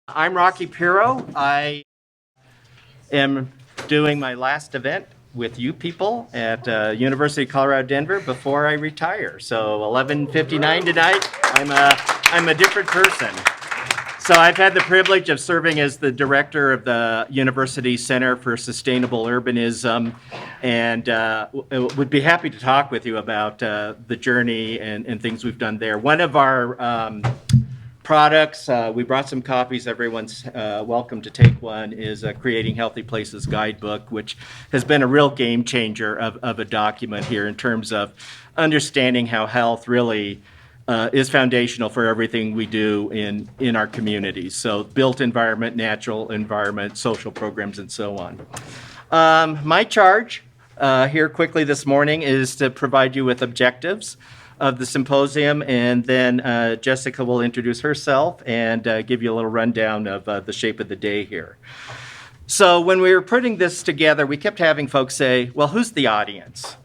I'm Rocky Piro. I am doing my last event with you people at University of Colorado Denver before I retire. So 11:59 tonight. I'm a different person. So I've had the privilege of serving as the director of the University Center for Sustainable Urbanism, and would be happy to talk with you about the journey and things we've done there. One of our products. We brought some copies. Everyone's welcome to take one. Is a Creating Healthy Places guidebook, which has been a real game changer of a document here in terms of understanding how health really is foundational for everything we do in our communities. So built environment, natural environment, social programs, and so on. My charge here quickly this morning is to provide you with objectives of the symposium, and then Jessica will introduce herself and give you a little rundown of the shape of the day here. So when we were putting this together, we kept having folks say, well, who's the audience?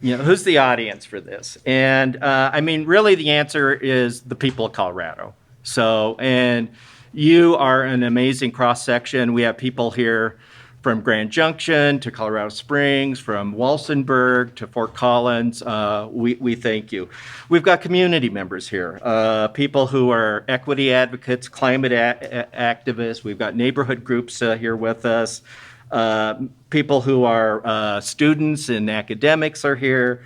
Who's the audience for this? And I mean, really the answer is the people of Colorado. So, and you are an amazing cross-section. We have people here from Grand Junction to Colorado Springs, from Walsenburg to Fort Collins. We thank you. We've got community members here, people who are equity advocates, climate activists. We've got neighborhood groups here with us. People who are students and academics are here,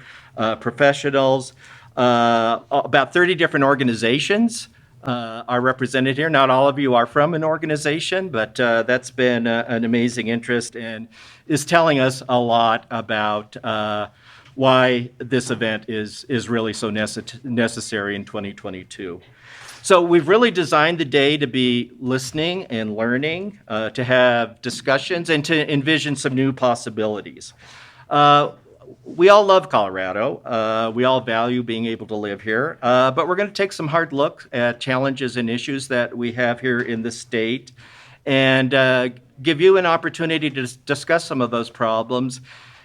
professionals. About 30 different organizations are represented here. Not all of you are from an organization, but that's been an amazing interest and is telling us a lot about why this event is really so necessary in 2022. So we've really designed the day to be listening and learning, to have discussions, and to envision some new possibilities. We all love Colorado. We all value being able to live here, but we're going to take some hard look at challenges and issues that we have here in the state, and give you an opportunity to discuss some of those problems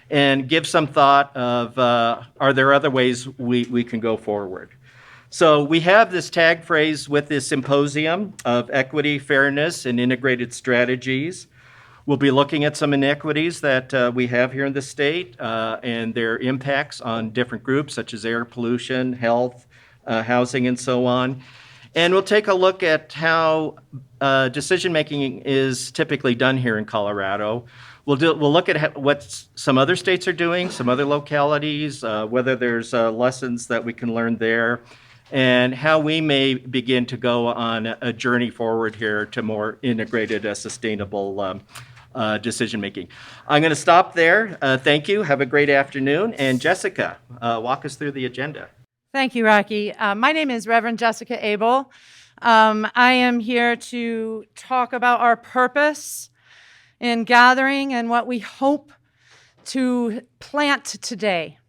and give some thought of are there other ways we can go forward. So we have this tag phrase with this symposium of equity, fairness, and integrated strategies. We'll be looking at some inequities that we have here in the state and their impacts on different groups such as air pollution, health, housing, and so on. And we'll take a look at how decision-making is typically done here in Colorado. We'll look at what some other states are doing, some other localities, whether there's lessons that we can learn there, and how we may begin to go on a journey forward here to more integrated, sustainable decision making. I'm going to stop there. Thank you. Have a great afternoon. And Jessica, walk us through the agenda. Thank you, Rocky. My name is Reverend Jessica Abel. I am here to talk about our purpose in gathering and what we hope to plant today.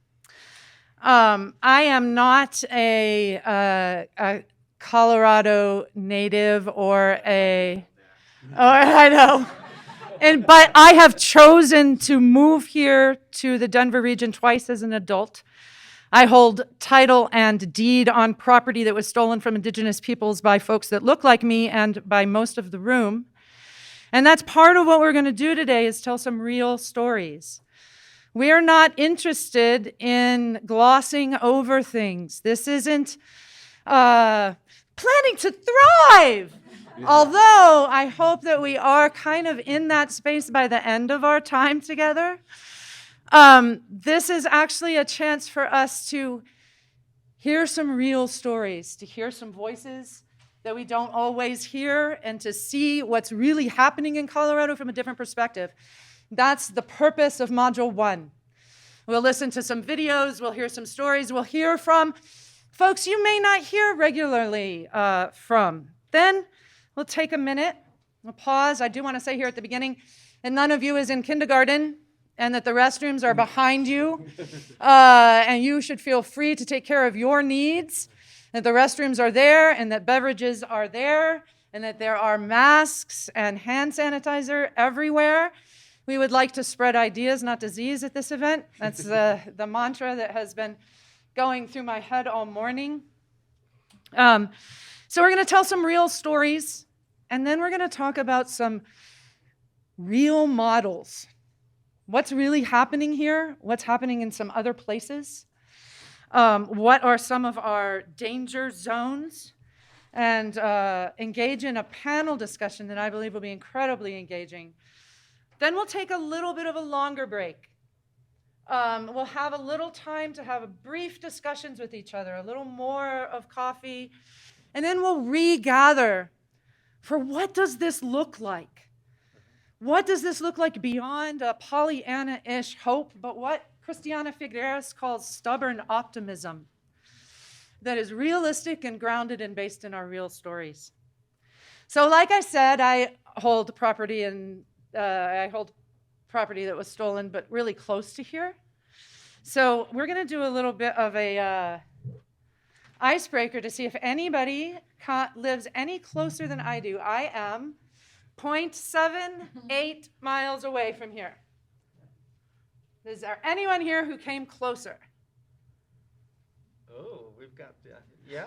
I am not a Colorado native or a... Oh, I know. But I have chosen to move here to the Denver region twice as an adult. I hold title and deed on property that was stolen from Indigenous peoples by folks that look like me and by most of the room. And that's part of what we're going to do today is tell some real stories. We are not interested in glossing over things. This isn't planning to thrive. Although I hope that we are kind of in that space by the end of our time together. This is actually a chance for us to hear some real stories, to hear some voices that we don't always hear, and to see what's really happening in Colorado from a different perspective. That's the purpose of Module 1. We'll listen to some videos, we'll hear some stories, we'll hear from folks you may not hear regularly from. Then we'll take a minute, we'll pause. I do want to say here at the beginning that none of you is in kindergarten and that the restrooms are behind you, and you should feel free to take care of your needs, that the restrooms are there and that beverages are there and that there are masks and hand sanitizer everywhere. We would like to spread ideas, not disease, at this event. That's the mantra that has been going through my head all morning. So we're going to tell some real stories And then we're going to talk about some real models. What's really happening here? What's happening in some other places? What are some of our danger zones? And engage in a panel discussion that I believe will be incredibly engaging. Then we'll take a little bit of a longer break. We'll have a little time to have brief discussions with each other, a little more of coffee, and then we'll regather for what does this look like? What does this look like beyond a Pollyanna-ish hope, but what Christiana Figueres calls stubborn optimism that is realistic and grounded and based in our real stories. So like I said, I hold property that was stolen, but really close to here. So we're going to do a little bit of a icebreaker to see if anybody lives any closer than I do. I am 0.78 miles away from here. Is there anyone here who came closer? Oh, we've got, yeah.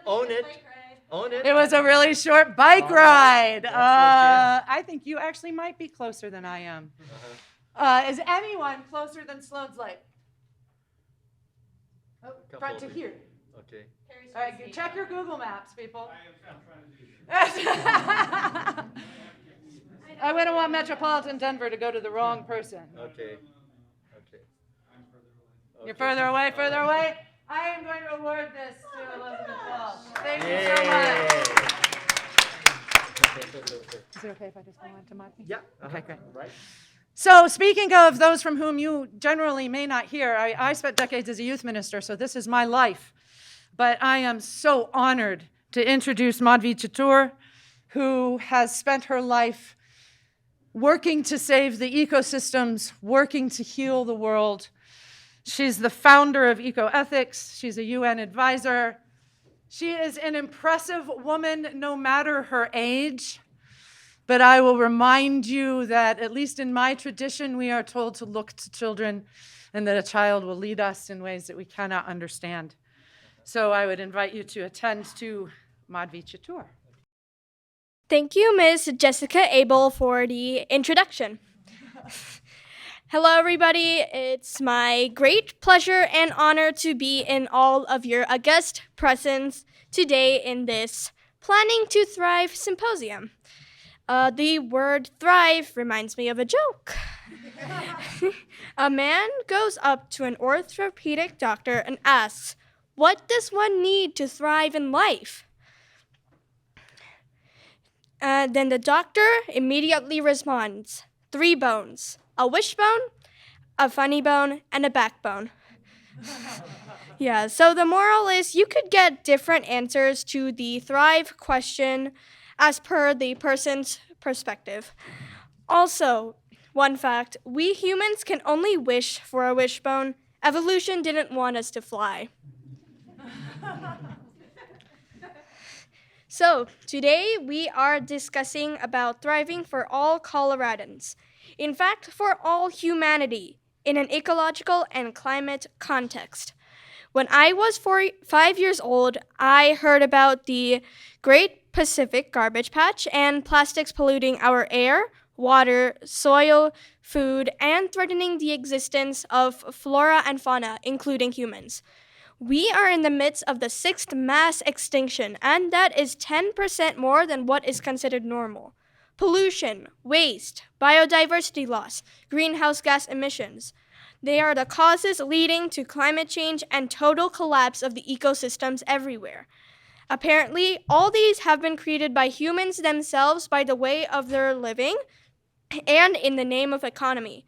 Own it. Own it. It was a really short bike ride. I think you actually might be closer than I am. Is anyone closer than Sloan's Lake? Oh, front to here. Okay. All right, check your Google Maps, people. I'm trying to do that. I wouldn't want Metropolitan Denver to go to the wrong person. Okay. I'm further away. You're further away, further away. I am going to award this to Elizabeth Wells. Thank you so much. Is it okay if I just go on to Madhvi? Yeah. Okay, great. Right. So speaking of those from whom you generally may not hear, I spent decades as a youth minister, so this is my life. But I am so honored to introduce Madhvi Chittoor, who has spent her life working to save the ecosystems, working to heal the world. She's the founder of Ecoethics. She's a UN advisor. She is an impressive woman no matter her age. But I will remind you that, at least in my tradition, we are told to look to children and that a child will lead us in ways that we cannot understand. So I would invite you to attend to Madhvi Chittoor. Thank you, Ms. Jessica Abel, for the introduction. Hello, everybody. It's my great pleasure and honor to be in all of your august presence today in this Planning to Thrive symposium. The word thrive reminds me of a joke. A man goes up to an orthopedic doctor and asks, "What does one need to thrive in life?" Then the doctor immediately responds, 3 bones, a wishbone, a funny bone, and a backbone. Yeah, so the moral is you could get different answers to the thrive question as per the person's perspective. Also, one fact, we humans can only wish for a wishbone. Evolution didn't want us to fly. So, today we are discussing about thriving for all Coloradans. In fact, for all humanity, in an ecological and climate context. When I was 5 years old, I heard about the Great Pacific Garbage Patch and plastics polluting our air, water, soil, food, and threatening the existence of flora and fauna, including humans. We are in the midst of the 6th mass extinction, and that is 10% more than what is considered normal. Pollution, waste, biodiversity loss, greenhouse gas emissions. They are the causes leading to climate change and total collapse of the ecosystems everywhere. Apparently, all these have been created by humans themselves by the way of their living and in the name of economy.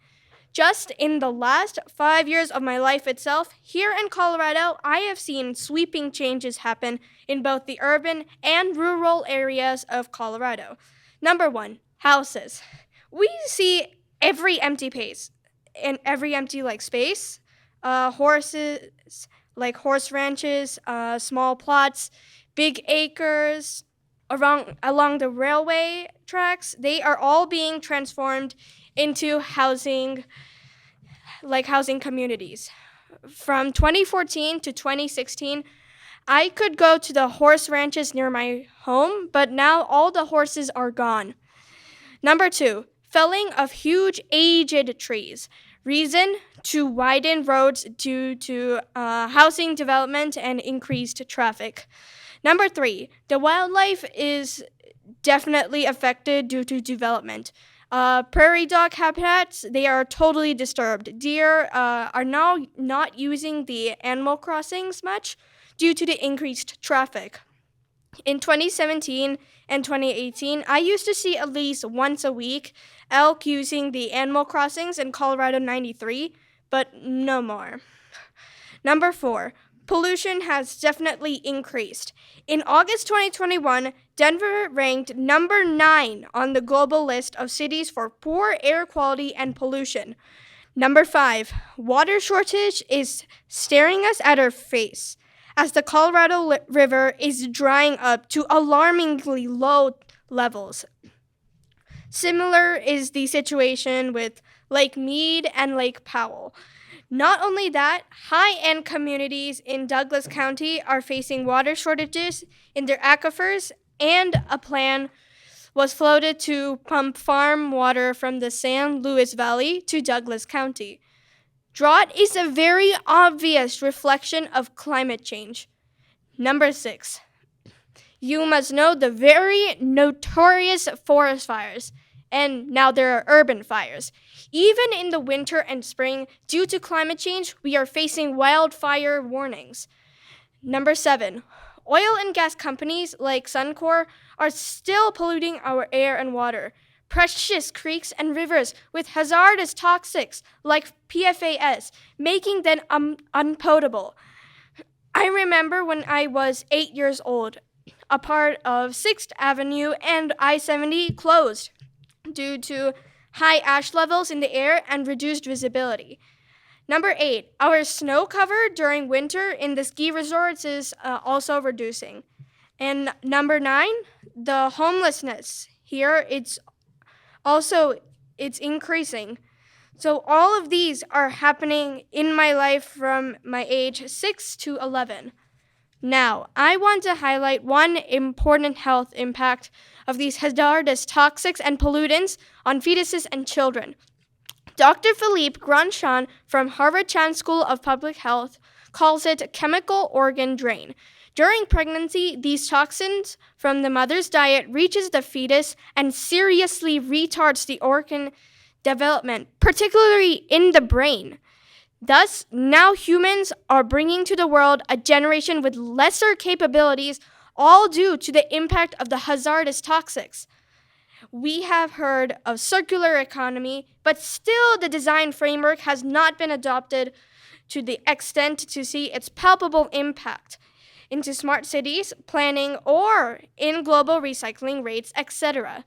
Just in the last 5 years of my life itself, here in Colorado, I have seen sweeping changes happen in both the urban and rural areas of Colorado. Number 1, houses. We see every empty space, horses, like horse ranches, small plots, big acres along the railway tracks. They are all being transformed into housing communities. From 2014 to 2016, I could go to the horse ranches near my home, but now all the horses are gone. Number 2, felling of huge aged trees. Reason: to widen roads due to housing development and increased traffic. Number 3, the wildlife is definitely affected due to development. Prairie dog habitats, they are totally disturbed. Deer are now not using the animal crossings much due to the increased traffic. In 2017 and 2018, I used to see at least once a week elk using the animal crossings in Colorado 93, but no more. Number 4, pollution has definitely increased. In August 2021, Denver ranked number 9 on the global list of cities for poor air quality and pollution. Number 5, water shortage is staring us at our face as the Colorado River is drying up to alarmingly low levels. Similar is the situation with Lake Mead and Lake Powell. Not only that, high-end communities in Douglas County are facing water shortages in their aquifers, and a plan was floated to pump farm water from the San Luis Valley to Douglas County. Drought is a very obvious reflection of climate change. Number 6, you must know the very notorious forest fires, and now there are urban fires. Even in the winter and spring, due to climate change, we are facing wildfire warnings. Number 7, oil and gas companies like Suncor are still polluting our air and water. Precious creeks and rivers with hazardous toxics like PFAS, making them unpotable. I remember when I was 8 years old, a part of 6th Avenue and I-70 closed due to high ash levels in the air and reduced visibility. Number 8, our snow cover during winter in the ski resorts is also reducing. And number 9, the homelessness. Here it's increasing. So all of these are happening in my life from my age 6 to 11. Now, I want to highlight one important health impact of these hazardous toxics and pollutants on fetuses and children. Dr. Philippe Grandchamp from Harvard Chan School of Public Health calls it chemical organ drain. During pregnancy, these toxins from the mother's diet reaches the fetus and seriously retards the organ development, particularly in the brain. Thus, now humans are bringing to the world a generation with lesser capabilities, all due to the impact of the hazardous toxics. We have heard of circular economy, but still the design framework has not been adopted to the extent to see its palpable impact into smart cities, planning, or in global recycling rates, etc.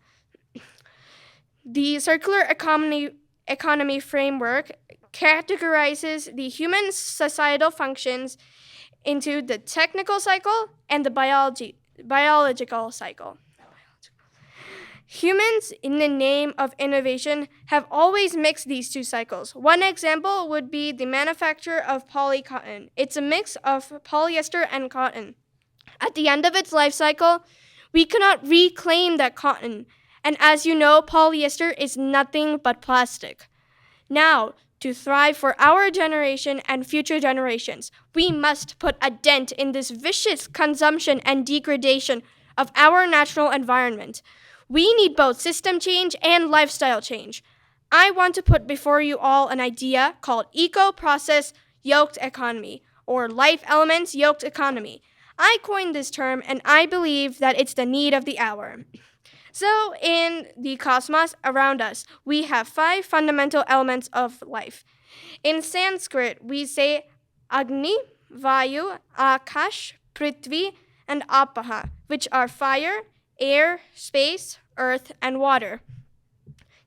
The circular economy framework categorizes the human societal functions into the technical cycle and the biological cycle. Humans, in the name of innovation, have always mixed these two cycles. One example would be the manufacture of polycotton. It's a mix of polyester and cotton. At the end of its life cycle, we cannot reclaim that cotton. And as you know, polyester is nothing but plastic. Now, to thrive for our generation and future generations, we must put a dent in this vicious consumption and degradation of our natural environment. We need both system change and lifestyle change. I want to put before you all an idea called eco-process yoked economy, or life elements yoked economy. I coined this term, and I believe that it's the need of the hour. So, in the cosmos around us, we have 5 fundamental elements of life. In Sanskrit, we say Agni, Vayu, Akash, Prithvi, and Apaha, which are fire, air, space, earth, and water.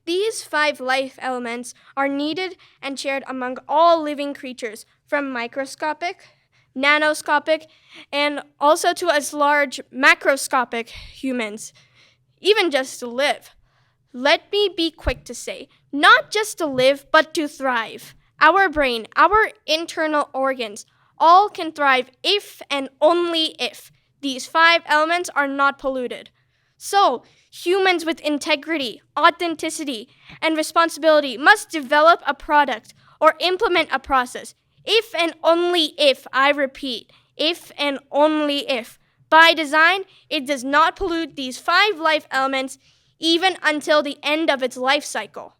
These 5 life elements are needed and shared among all living creatures, from microscopic, nanoscopic, and also to as large macroscopic humans, even just to live. Let me be quick to say, not just to live, but to thrive. Our brain, our internal organs, All can thrive if and only if these 5 elements are not polluted. So, humans with integrity, authenticity, and responsibility must develop a product or implement a process if and only if, I repeat, if and only if, by design, it does not pollute these 5 life elements even until the end of its life cycle.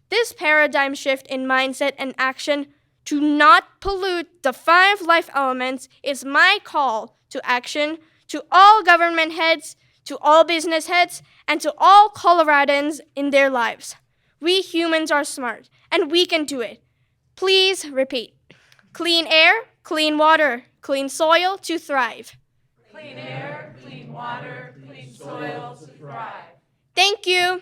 This paradigm shift in mindset and action to not pollute the 5 life elements is my call to action to all government heads, to all business heads, and to all Coloradans in their lives. We humans are smart, and we can do it. Please repeat. Clean air, clean water, clean soil to thrive. Clean air, clean water, clean soil to thrive. Thank you.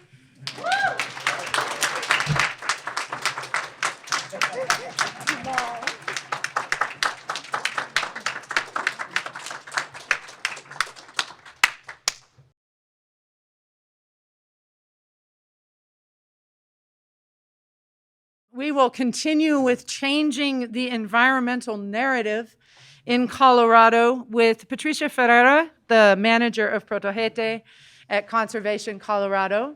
We will continue with changing the environmental narrative in Colorado with Patricia Ferrero, the manager of Protégete at Conservation Colorado.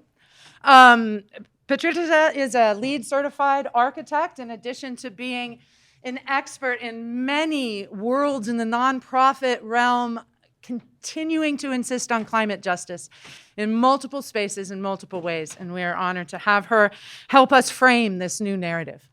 Patricia is a LEED certified architect in addition to being an expert in many worlds in the nonprofit realm, continuing to insist on climate justice in multiple spaces in multiple ways. And we are honored to have her help us frame this new narrative.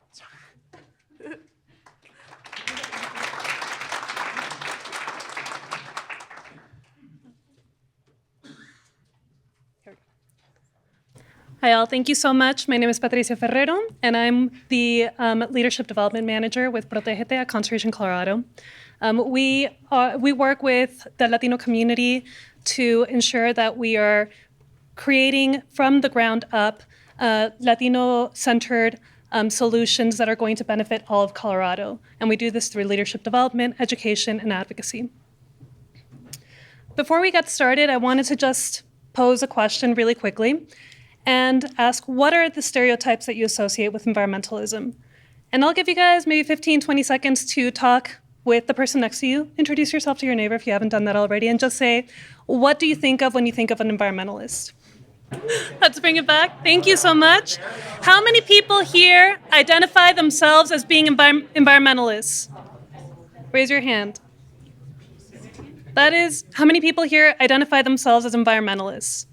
Hi all, thank you so much. My name is Patricia Ferrero, and I'm the Leadership Development Manager with Protégete at Conservation Colorado. We work with the Latino community to ensure that we are creating from the ground up Latino-centered solutions that are going to benefit all of Colorado. And we do this through leadership development, education, and advocacy. Before we get started, I wanted to just pose a question really quickly and ask, what are the stereotypes that you associate with environmentalism? And I'll give you guys maybe 15, 20 seconds to talk with the person next to you. Introduce yourself to your neighbor if you haven't done that already, and just say, what do you think of when you think of an environmentalist? Let's bring it back. Thank you so much. How many people here identify themselves as being environmentalists? Raise your hand. That is, how many people here identify themselves as environmentalists?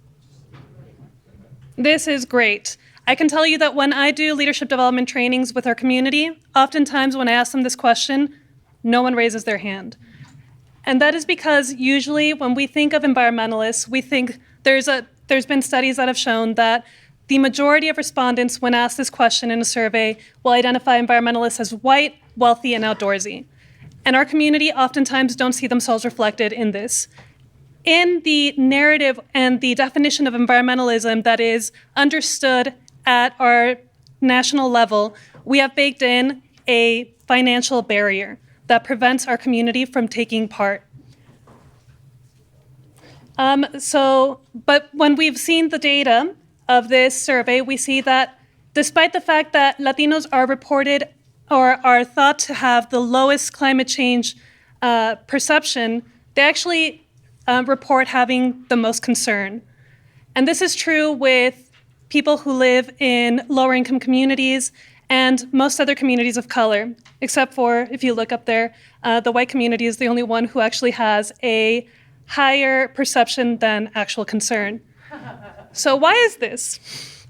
This is great. I can tell you that when I do leadership development trainings with our community, oftentimes when I ask them this question, no one raises their hand. And that is because usually when we think of environmentalists, we think there's been studies that have shown that the majority of respondents, when asked this question in a survey, will identify environmentalists as white, wealthy, and outdoorsy. And our community oftentimes don't see themselves reflected in this. In the narrative and the definition of environmentalism that is understood at our national level, we have baked in a financial barrier that prevents our community from taking part. But when we've seen the data of this survey, we see that despite the fact that Latinos are reported or are thought to have the lowest climate change perception, they actually report having the most concern. And this is true with people who live in lower income communities and most other communities of color, except for, if you look up there, the white community is the only one who actually has a higher perception than actual concern. So why is this?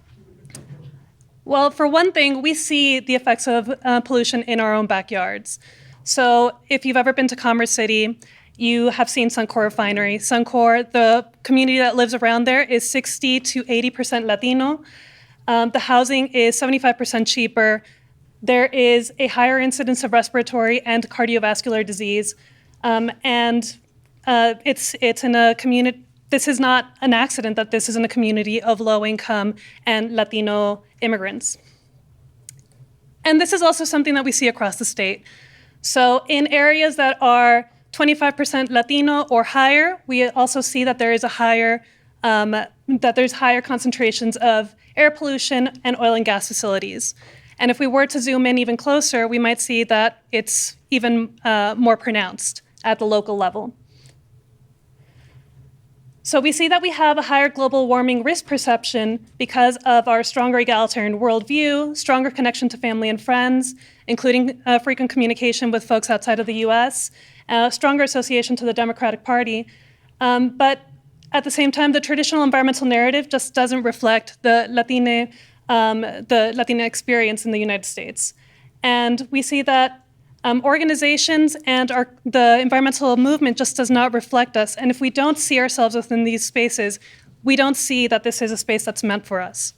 Well, for one thing, we see the effects of pollution in our own backyards. So if you've ever been to Commerce City, you have seen Suncor Refinery. Suncor, the community that lives around there is 60 to 80% Latino. The housing is 75% cheaper. There is a higher incidence of respiratory and cardiovascular disease. It's in a community. This is not an accident that this is in a community of low income and Latino immigrants. And this is also something that we see across the state. So in areas that are 25% Latino or higher, we also see that there is a higher, that there's higher concentrations of air pollution and oil and gas facilities. And if we were to zoom in even closer, we might see that it's even more pronounced at the local level. So we see that we have a higher global warming risk perception because of our stronger egalitarian worldview, stronger connection to family and friends, including frequent communication with folks outside of the US, stronger association to the Democratic Party. But at the same time, the traditional environmental narrative just doesn't reflect the Latina experience in the United States. And we see that organizations and the environmental movement just does not reflect us. And if we don't see ourselves within these spaces, we don't see that this is a space that's meant for us.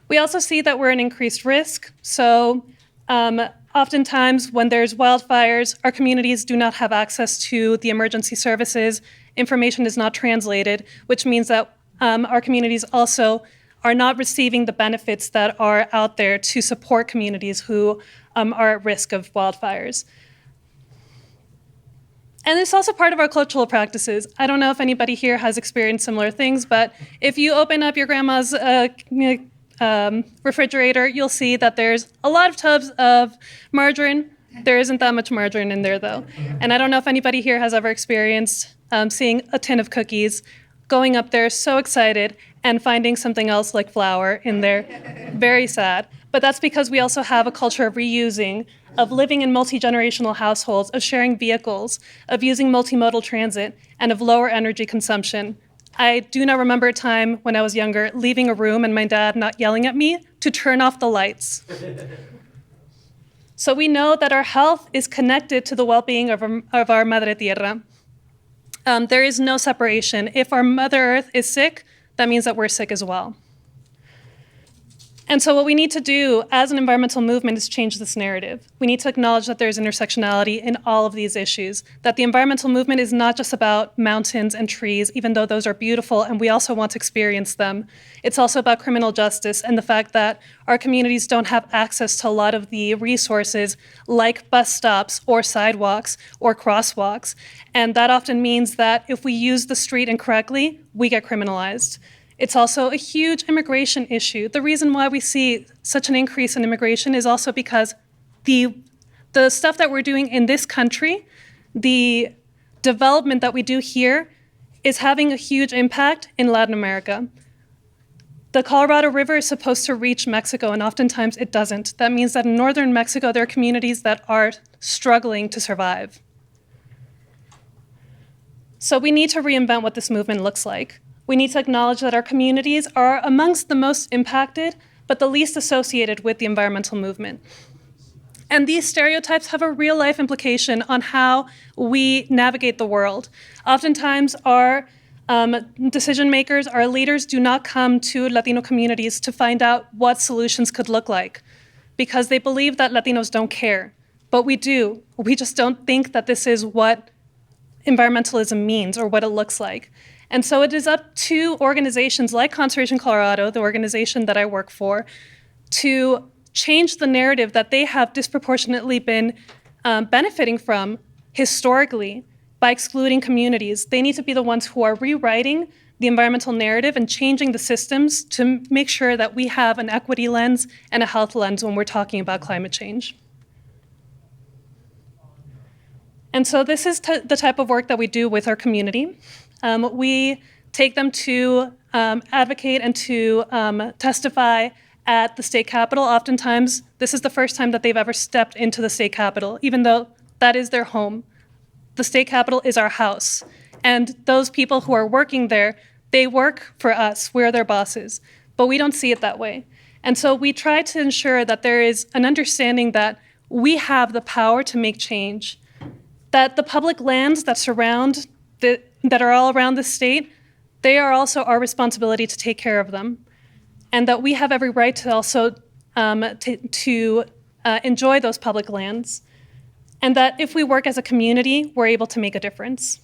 We also see that we're an increased risk. So oftentimes when there's wildfires, our communities do not have access to the emergency services. Information is not translated, which means that our communities also are not receiving the benefits that are out there to support communities who are at risk of wildfires. And it's also part of our cultural practices. I don't know if anybody here has experienced similar things, but if you open up your grandma's refrigerator, you'll see that there's a lot of tubs of margarine. There isn't that much margarine in there, though. And I don't know if anybody here has ever experienced seeing a tin of cookies, going up there so excited, and finding something else like flour in there. Very sad. But that's because we also have a culture of reusing, of living in multi-generational households, of sharing vehicles, of using multimodal transit, and of lower energy consumption. I do not remember a time when I was younger leaving a room and my dad not yelling at me to turn off the lights. So we know that our health is connected to the well-being of our Madre Tierra. There is no separation. If our Mother Earth is sick, that means that we're sick as well. And so what we need to do as an environmental movement is change this narrative. We need to acknowledge that there's intersectionality in all of these issues, that the environmental movement is not just about mountains and trees, even though those are beautiful and we also want to experience them. It's also about criminal justice and the fact that our communities don't have access to a lot of the resources like bus stops or sidewalks or crosswalks. And that often means that if we use the street incorrectly, we get criminalized. It's also a huge immigration issue. The reason why we see such an increase in immigration is also because the stuff that we're doing in this country, the development that we do here, is having a huge impact in Latin America. The Colorado River is supposed to reach Mexico, and oftentimes it doesn't. That means that in northern Mexico, there are communities that are struggling to survive. So we need to reinvent what this movement looks like. We need to acknowledge that our communities are amongst the most impacted, but the least associated with the environmental movement. And these stereotypes have a real-life implication on how we navigate the world. Oftentimes, our decision makers, our leaders do not come to Latino communities to find out what solutions could look like, because they believe that Latinos don't care. But we do. We just don't think that this is what environmentalism means or what it looks like. And so it is up to organizations like Conservation Colorado, the organization that I work for, to change the narrative that they have disproportionately been benefiting from historically by excluding communities. They need to be the ones who are rewriting the environmental narrative and changing the systems to make sure that we have an equity lens and a health lens when we're talking about climate change. And so this is the type of work that we do with our community. We take them to advocate and to testify at the state capitol. Oftentimes, this is the first time that they've ever stepped into the state capitol, even though that is their home. The state capitol is our house. And those people who are working there, they work for us. We're their bosses. But we don't see it that way. And so we try to ensure that there is an understanding that we have the power to make change, that the public lands that surround that are all around the state, they are also our responsibility to take care of them, and that we have every right to also enjoy those public lands, and that if we work as a community, we're able to make a difference.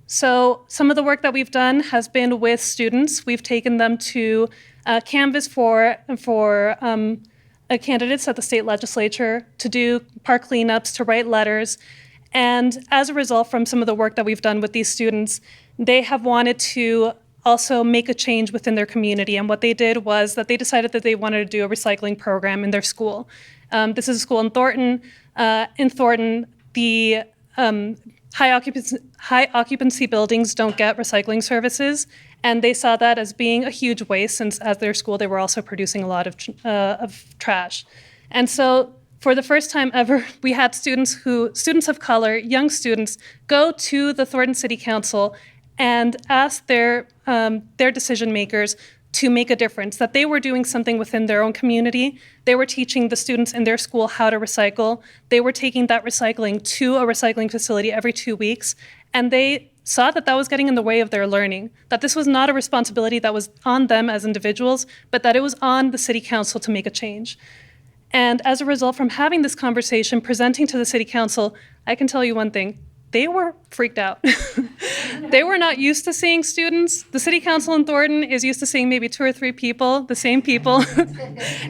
So some of the work that we've done has been with students. We've taken them to canvas for candidates at the state legislature, to do park cleanups, to write letters. And as a result, from some of the work that we've done with these students, they have wanted to also make a change within their community. And what they did was that they decided that they wanted to do a recycling program in their school. This is a school in Thornton. The high occupancy buildings don't get recycling services, and they saw that as being a huge waste, since at their school they were also producing a lot of trash. And so for the first time ever, we had students of color, young students, go to the Thornton City Council and ask their decision makers to make a difference, that they were doing something within their own community. They were teaching the students in their school how to recycle. They were taking that recycling to a recycling facility every 2 weeks, and they saw that that was getting in the way of their learning, that this was not a responsibility that was on them as individuals, but that it was on the city council to make a change. And as a result, from having this conversation, presenting to the city council, I can tell you one thing: they were freaked out. They were not used to seeing students. The city council in Thornton is used to seeing maybe 2 or 3 people, the same people.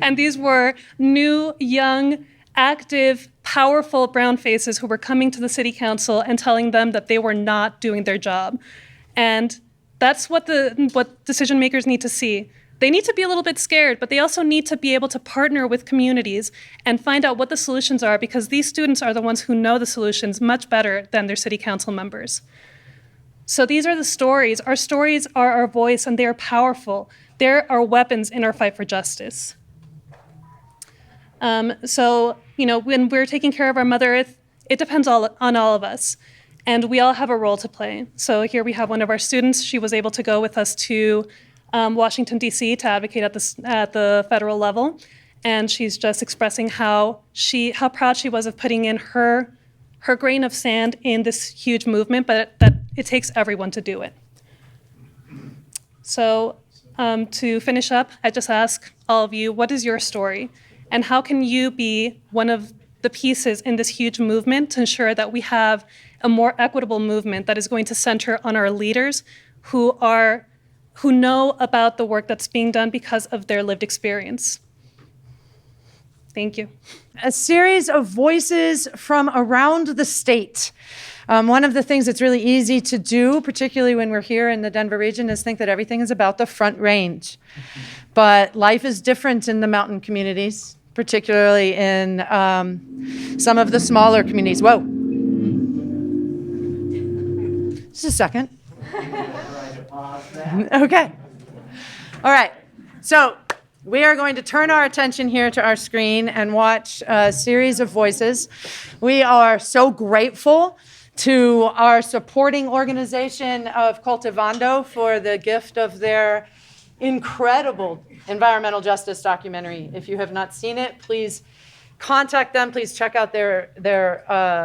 And these were new, young, active, powerful brown faces who were coming to the city council and telling them that they were not doing their job. And that's what decision makers need to see. They need to be a little bit scared, but they also need to be able to partner with communities and find out what the solutions are, because these students are the ones who know the solutions much better than their city council members. So these are the stories. Our stories are our voice, and they are powerful. They're our weapons in our fight for justice. When we're taking care of our Mother Earth, it depends on all of us, and we all have a role to play. So here we have one of our students. She was able to go with us to Washington, D.C. to advocate at the federal level, and she's just expressing how proud she was of putting in her grain of sand in this huge movement, but that it takes everyone to do it. So to finish up, I just ask all of you, what is your story? And how can you be one of the pieces in this huge movement to ensure that we have a more equitable movement that is going to center on our leaders who know about the work that's being done because of their lived experience? Thank you. A series of voices from around the state. One of the things that's really easy to do, particularly when we're here in the Denver region, is think that everything is about the Front Range. But life is different in the mountain communities, particularly in some of the smaller communities. Whoa. Just a second. Okay. All right. So we are going to turn our attention here to our screen and watch a series of voices. We are so grateful to our supporting organization of Cultivando for the gift of their incredible environmental justice documentary. If you have not seen it, please contact them. Please check out their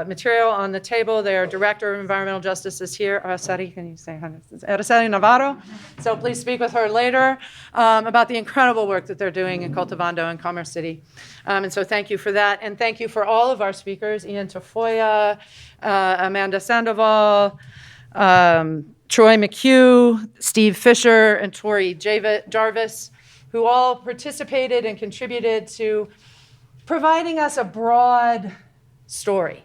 material on the table. Their director of environmental justice is here. Araceli, can you say hi? Araceli Navarro. So please speak with her later about the incredible work that they're doing in Cultivando and Commerce City. And so thank you for that. And thank you for all of our speakers, Ian Tafoya, Amanda Sandoval, Troy McCue, Steve Fisher, and Torie Jarvis, who all participated and contributed to providing us a broad story.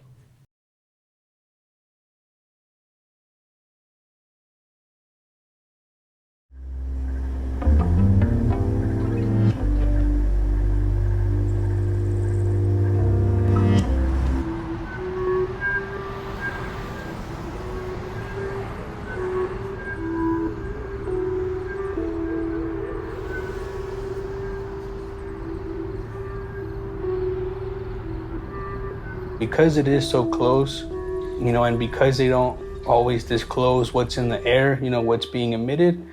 Because it is so close, and because they don't always disclose what's in the air, what's being emitted,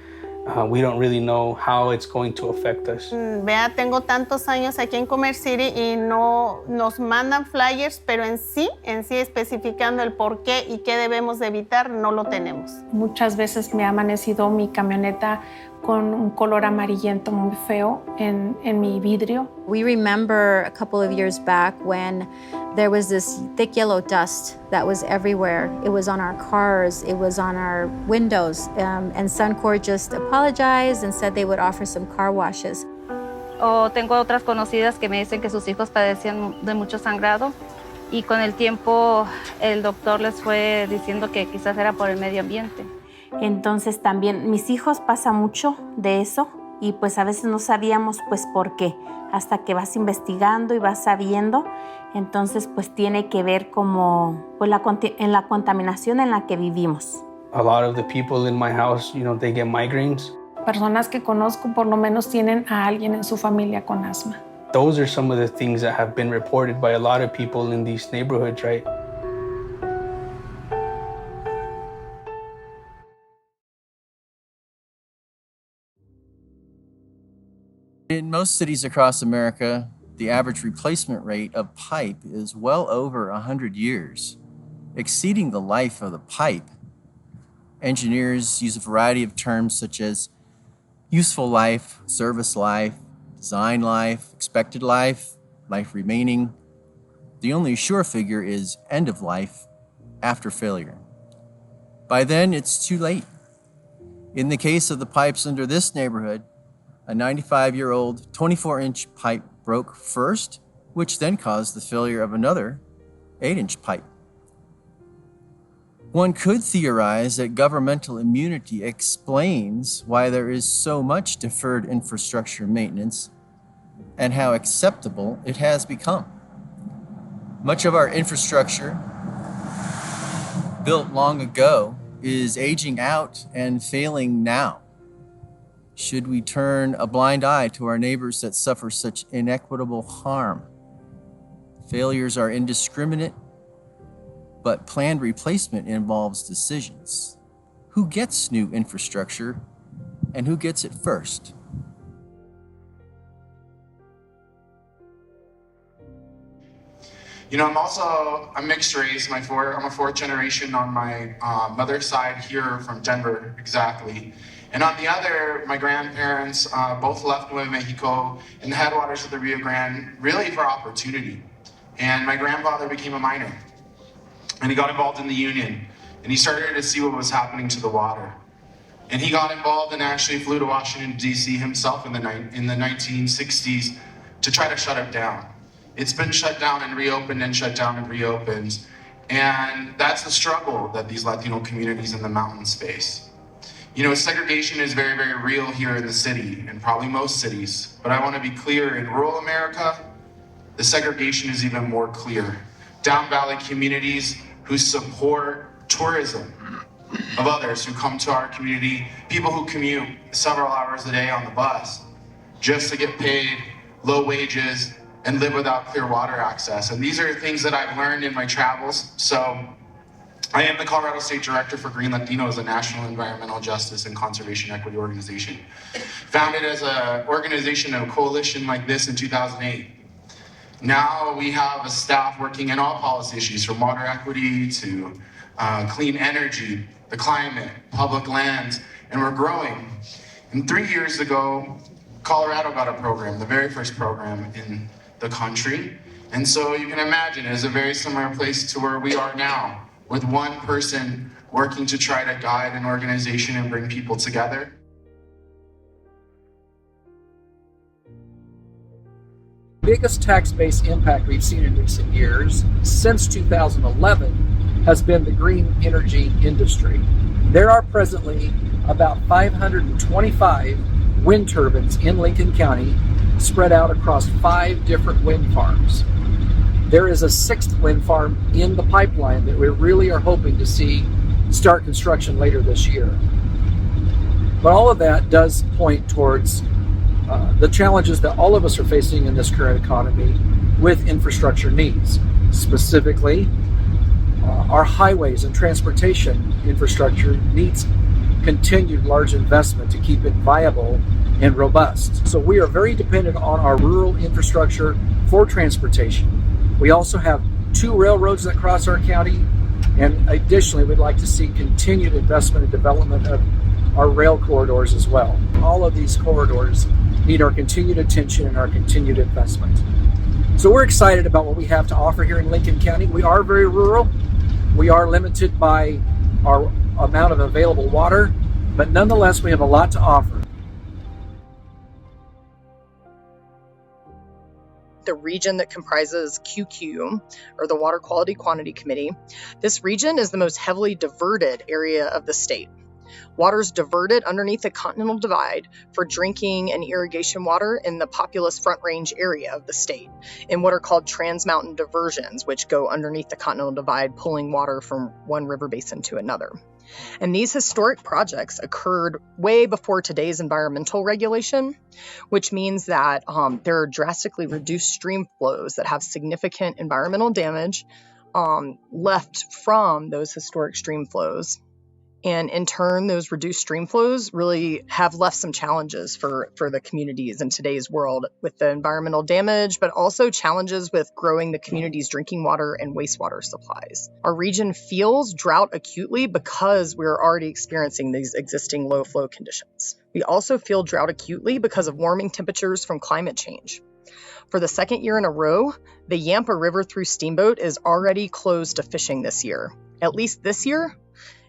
we don't really know how it's going to affect us. Vea, tengo tantos años aquí en Commerce City y no nos mandan flyers, pero en sí especificando el por qué y qué debemos de evitar, no lo tenemos. Muchas veces me ha amanecido mi camioneta con un color amarillento muy feo en mi vidrio. We remember a couple of years back when there was this thick yellow dust that was everywhere. It was on our cars, it was on our windows, and Suncor just apologized and said they would offer some car washes. Tengo otras conocidas que me dicen que sus hijos padecían de mucho sangrado y con el tiempo el doctor les fue diciendo que quizás era por el medio ambiente. Entonces también mis hijos pasa mucho de eso y pues a veces no sabíamos pues por qué. Hasta que vas investigando y vas sabiendo, entonces pues tiene que ver como pues, en la contaminación en la que vivimos. A lot of the people in my house, they get migraines. Personas que conozco por lo menos tienen a alguien en su familia con asma. Those are some of the things that have been reported by a lot of people in these neighborhoods, right? In most cities across America, the average replacement rate of pipe is well over 100 years, exceeding the life of the pipe. Engineers use a variety of terms such as useful life, service life, design life, expected life, life remaining. The only sure figure is end of life after failure. By then, it's too late. In the case of the pipes under this neighborhood, a 95-year-old 24-inch pipe broke first, which then caused the failure of another 8-inch pipe. One could theorize that governmental immunity explains why there is so much deferred infrastructure maintenance and how acceptable it has become. Much of our infrastructure, built long ago, is aging out and failing now. Should we turn a blind eye to our neighbors that suffer such inequitable harm? Failures are indiscriminate, but planned replacement involves decisions. Who gets new infrastructure and who gets it first? I'm mixed race. I'm a fourth generation on my mother's side here from Denver, exactly. And on the other, my grandparents both left Nuevo Mexico in the headwaters of the Rio Grande, really for opportunity. And my grandfather became a miner. And he got involved in the union. And he started to see what was happening to the water. And he got involved and actually flew to Washington, D.C. himself in the 1960s to try to shut it down. It's been shut down and reopened and shut down and reopened. And that's the struggle that these Latino communities in the mountains face. Segregation is very, very real here in the city, and probably most cities. But I want to be clear, in rural America, the segregation is even more clear. Down Valley communities who support tourism of others who come to our community, people who commute several hours a day on the bus just to get paid low wages and live without clear water access. And these are things that I've learned in my travels. So I am the Colorado State Director for Green Latinos, a national environmental justice and conservation equity organization. Founded as an organization, a coalition like this in 2008. Now we have a staff working in all policy issues from water equity to clean energy, the climate, public lands, and we're growing. And 3 years ago, Colorado got a program, the very first program in the country. And so you can imagine it's a very similar place to where we are now, with one person working to try to guide an organization and bring people together. Biggest tax base impact we've seen in recent years since 2011 has been the green energy industry. There are presently about 525 wind turbines in Lincoln County spread out across 5 different wind farms. There is a 6th wind farm in the pipeline that we really are hoping to see start construction later this year. But all of that does point towards the challenges that all of us are facing in this current economy with infrastructure needs. Specifically, our highways and transportation infrastructure needs continued large investment to keep it viable and robust. So we are very dependent on our rural infrastructure for transportation. We also have 2 railroads that cross our county, and additionally, we'd like to see continued investment and development of our rail corridors as well. All of these corridors need our continued attention and our continued investment. So we're excited about what we have to offer here in Lincoln County. We are very rural. We are limited by our amount of available water, but nonetheless, we have a lot to offer. The region that comprises QQ, or the Water Quality Quantity Committee. This region is the most heavily diverted area of the state. Water's diverted underneath the Continental Divide for drinking and irrigation water in the populous Front Range area of the state, in what are called trans-mountain diversions, which go underneath the Continental Divide, pulling water from one river basin to another. And these historic projects occurred way before today's environmental regulation, which means that there are drastically reduced stream flows that have significant environmental damage left from those historic stream flows. And in turn, those reduced stream flows really have left some challenges for the communities in today's world with the environmental damage, but also challenges with growing the community's drinking water and wastewater supplies. Our region feels drought acutely because we're already experiencing these existing low flow conditions. We also feel drought acutely because of warming temperatures from climate change. For the second year in a row, the Yampa River through Steamboat is already closed to fishing this year. At least this year,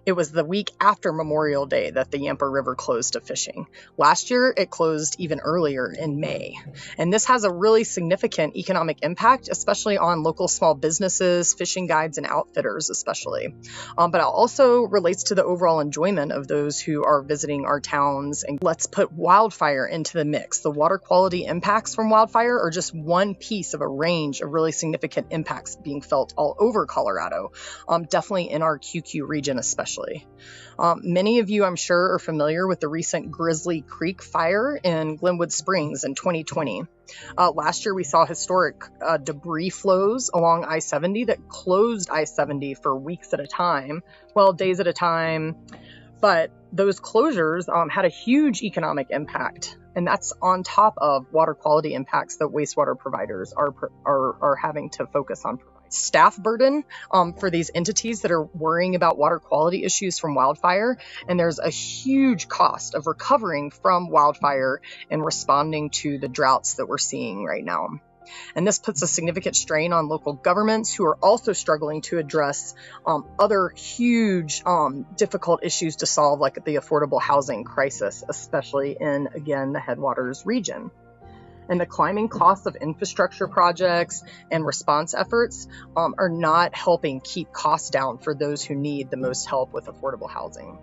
it was the week after Memorial Day that the Yampa River closed to fishing. Last year, it closed even earlier in May. And this has a really significant economic impact, especially on local small businesses, fishing guides, and outfitters especially. But it also relates to the overall enjoyment of those who are visiting our towns. And let's put wildfire into the mix. The water quality impacts from wildfire are just one piece of a range of really significant impacts being felt all over Colorado, definitely in our QQ region especially. Many of you, I'm sure, are familiar with the recent Grizzly Creek fire in Glenwood Springs in 2020. Last year, we saw historic debris flows along I-70 that closed I-70 for weeks at a time, well, days at a time. But those closures had a huge economic impact, and that's on top of water quality impacts that wastewater providers are having to focus on. Staff burden for these entities that are worrying about water quality issues from wildfire, and there's a huge cost of recovering from wildfire and responding to the droughts that we're seeing right now. And this puts a significant strain on local governments who are also struggling to address other huge difficult issues to solve, like the affordable housing crisis, especially in, again, the Headwaters region. And the climbing costs of infrastructure projects and response efforts are not helping keep costs down for those who need the most help with affordable housing.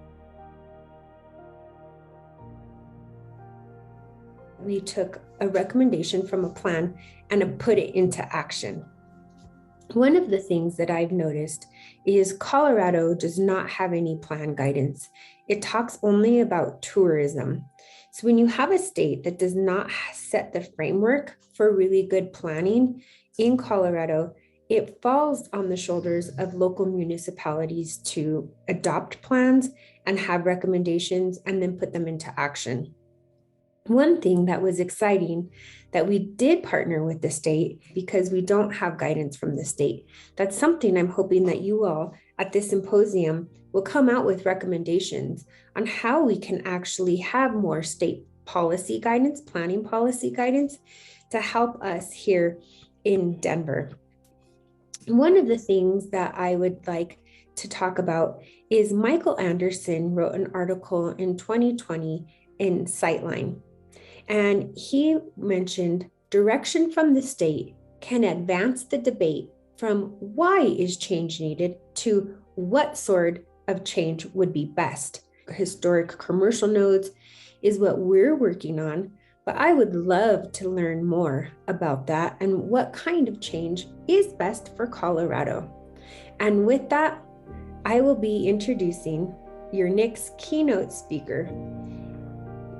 We took a recommendation from a plan and put it into action. One of the things that I've noticed is Colorado does not have any plan guidance. It talks only about tourism. So when you have a state that does not set the framework for really good planning in Colorado, it falls on the shoulders of local municipalities to adopt plans and have recommendations and then put them into action. One thing that was exciting that we did partner with the state because we don't have guidance from the state. That's something I'm hoping that you all at this symposium will come out with recommendations on how we can actually have more state policy guidance, planning policy guidance to help us here in Denver. One of the things that I would like to talk about is Michael Anderson wrote an article in 2020 in Sightline. And he mentioned direction from the state can advance the debate from why is change needed to what sort of change would be best. Historic commercial nodes is what we're working on, but I would love to learn more about that and what kind of change is best for Colorado. And with that, I will be introducing your next keynote speaker,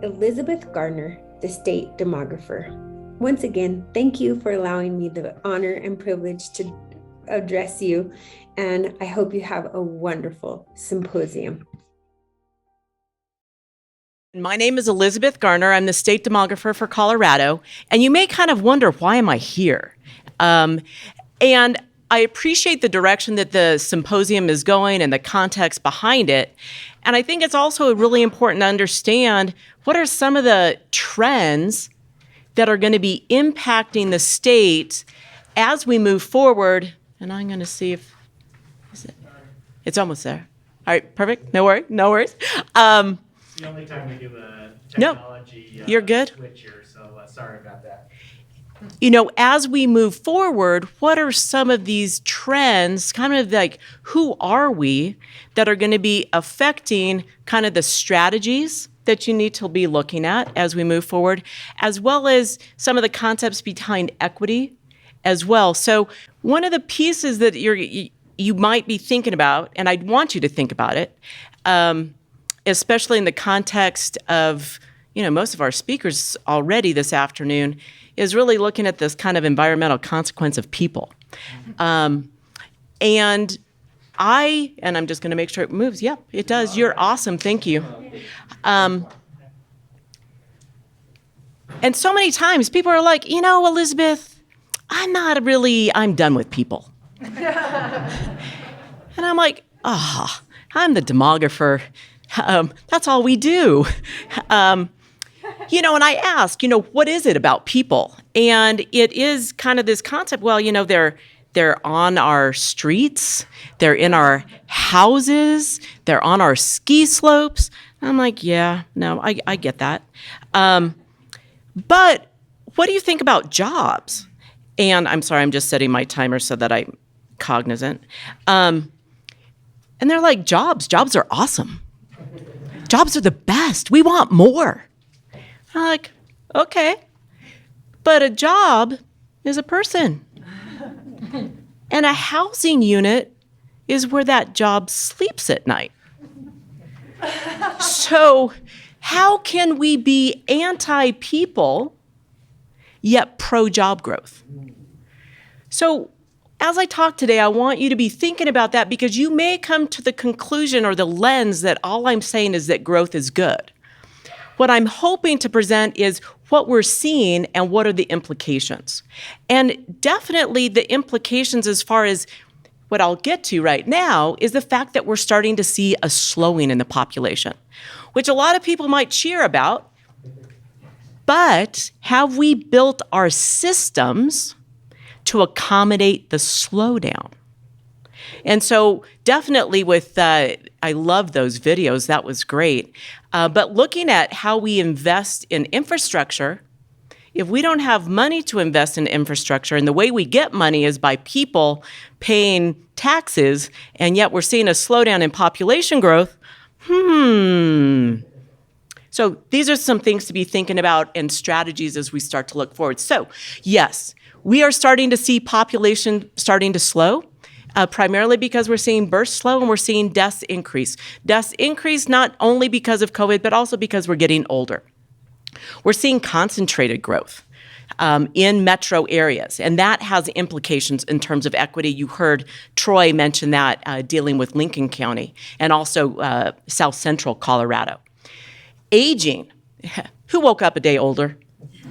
Elizabeth Garner, the state demographer. Once again, thank you for allowing me the honor and privilege to address you, and I hope you have a wonderful symposium. My name is Elizabeth Garner. I'm the state demographer for Colorado, and you may kind of wonder, why am I here? And I appreciate the direction that the symposium is going and the context behind it. And I think it's also really important to understand what are some of the trends that are going to be impacting the state as we move forward. And I'm going to see if, it's almost there. All right, perfect. No worries. The only time we do a technology you're good. switch here, so sorry about that. as we move forward, what are some of these trends, kind of like who are we, that are going to be affecting kind of the strategies that you need to be looking at as we move forward, as well as some of the concepts behind equity as well. So one of the pieces that you might be thinking about, and I'd want you to think about it, especially in the context of, most of our speakers already this afternoon, is really looking at this kind of environmental consequence of people. And I'm just going to make sure it moves. Yep, it does. You're awesome. Thank you. And so many times people are like, Elizabeth, I'm done with people. And I'm like, I'm the demographer. That's all we do. And I ask, what is it about people? And it is kind of this concept, they're on our streets, they're in our houses, they're on our ski slopes. I'm like, yeah, no, I get that. But what do you think about jobs? And I'm sorry, I'm just setting my timer so that I'm cognizant. And they're like, jobs are awesome. Jobs are the best. We want more. I'm like, okay, but a job is a person. And a housing unit is where that job sleeps at night. So how can we be anti-people yet pro-job growth? So as I talk today, I want you to be thinking about that, because you may come to the conclusion or the lens that all I'm saying is that growth is good. What I'm hoping to present is what we're seeing and what are the implications. And definitely the implications, as far as what I'll get to right now, is the fact that we're starting to see a slowing in the population, which a lot of people might cheer about. But have we built our systems to accommodate the slowdown? And so definitely with, I love those videos, that was great. But looking at how we invest in infrastructure, if we don't have money to invest in infrastructure, and the way we get money is by people paying taxes, and yet we're seeing a slowdown in population growth, So these are some things to be thinking about and strategies as we start to look forward. So yes, we are starting to see population starting to slow. Primarily because we're seeing births slow and we're seeing deaths increase. Deaths increase not only because of COVID, but also because we're getting older. We're seeing concentrated growth in metro areas, and that has implications in terms of equity. You heard Troy mention that dealing with Lincoln County and also South Central Colorado. Aging. Who woke up a day older?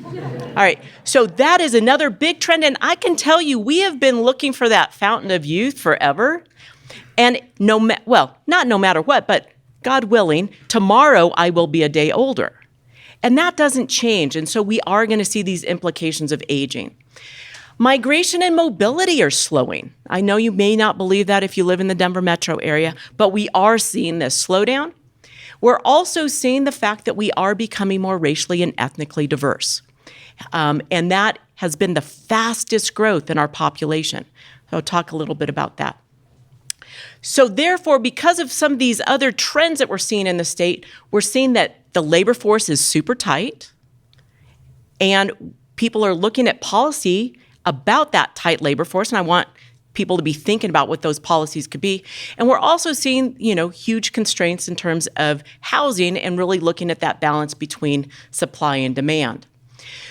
All right, so that is another big trend, and I can tell you we have been looking for that fountain of youth forever, and not no matter what, but God willing, tomorrow I will be a day older, and that doesn't change, and so we are going to see these implications of aging. Migration and mobility are slowing. I know you may not believe that if you live in the Denver metro area, but we are seeing this slowdown. We're also seeing the fact that we are becoming more racially and ethnically diverse. And that has been the fastest growth in our population. So I'll talk a little bit about that. So therefore, because of some of these other trends that we're seeing in the state, we're seeing that the labor force is super tight, and people are looking at policy about that tight labor force, and I want people to be thinking about what those policies could be. And we're also seeing, huge constraints in terms of housing and really looking at that balance between supply and demand.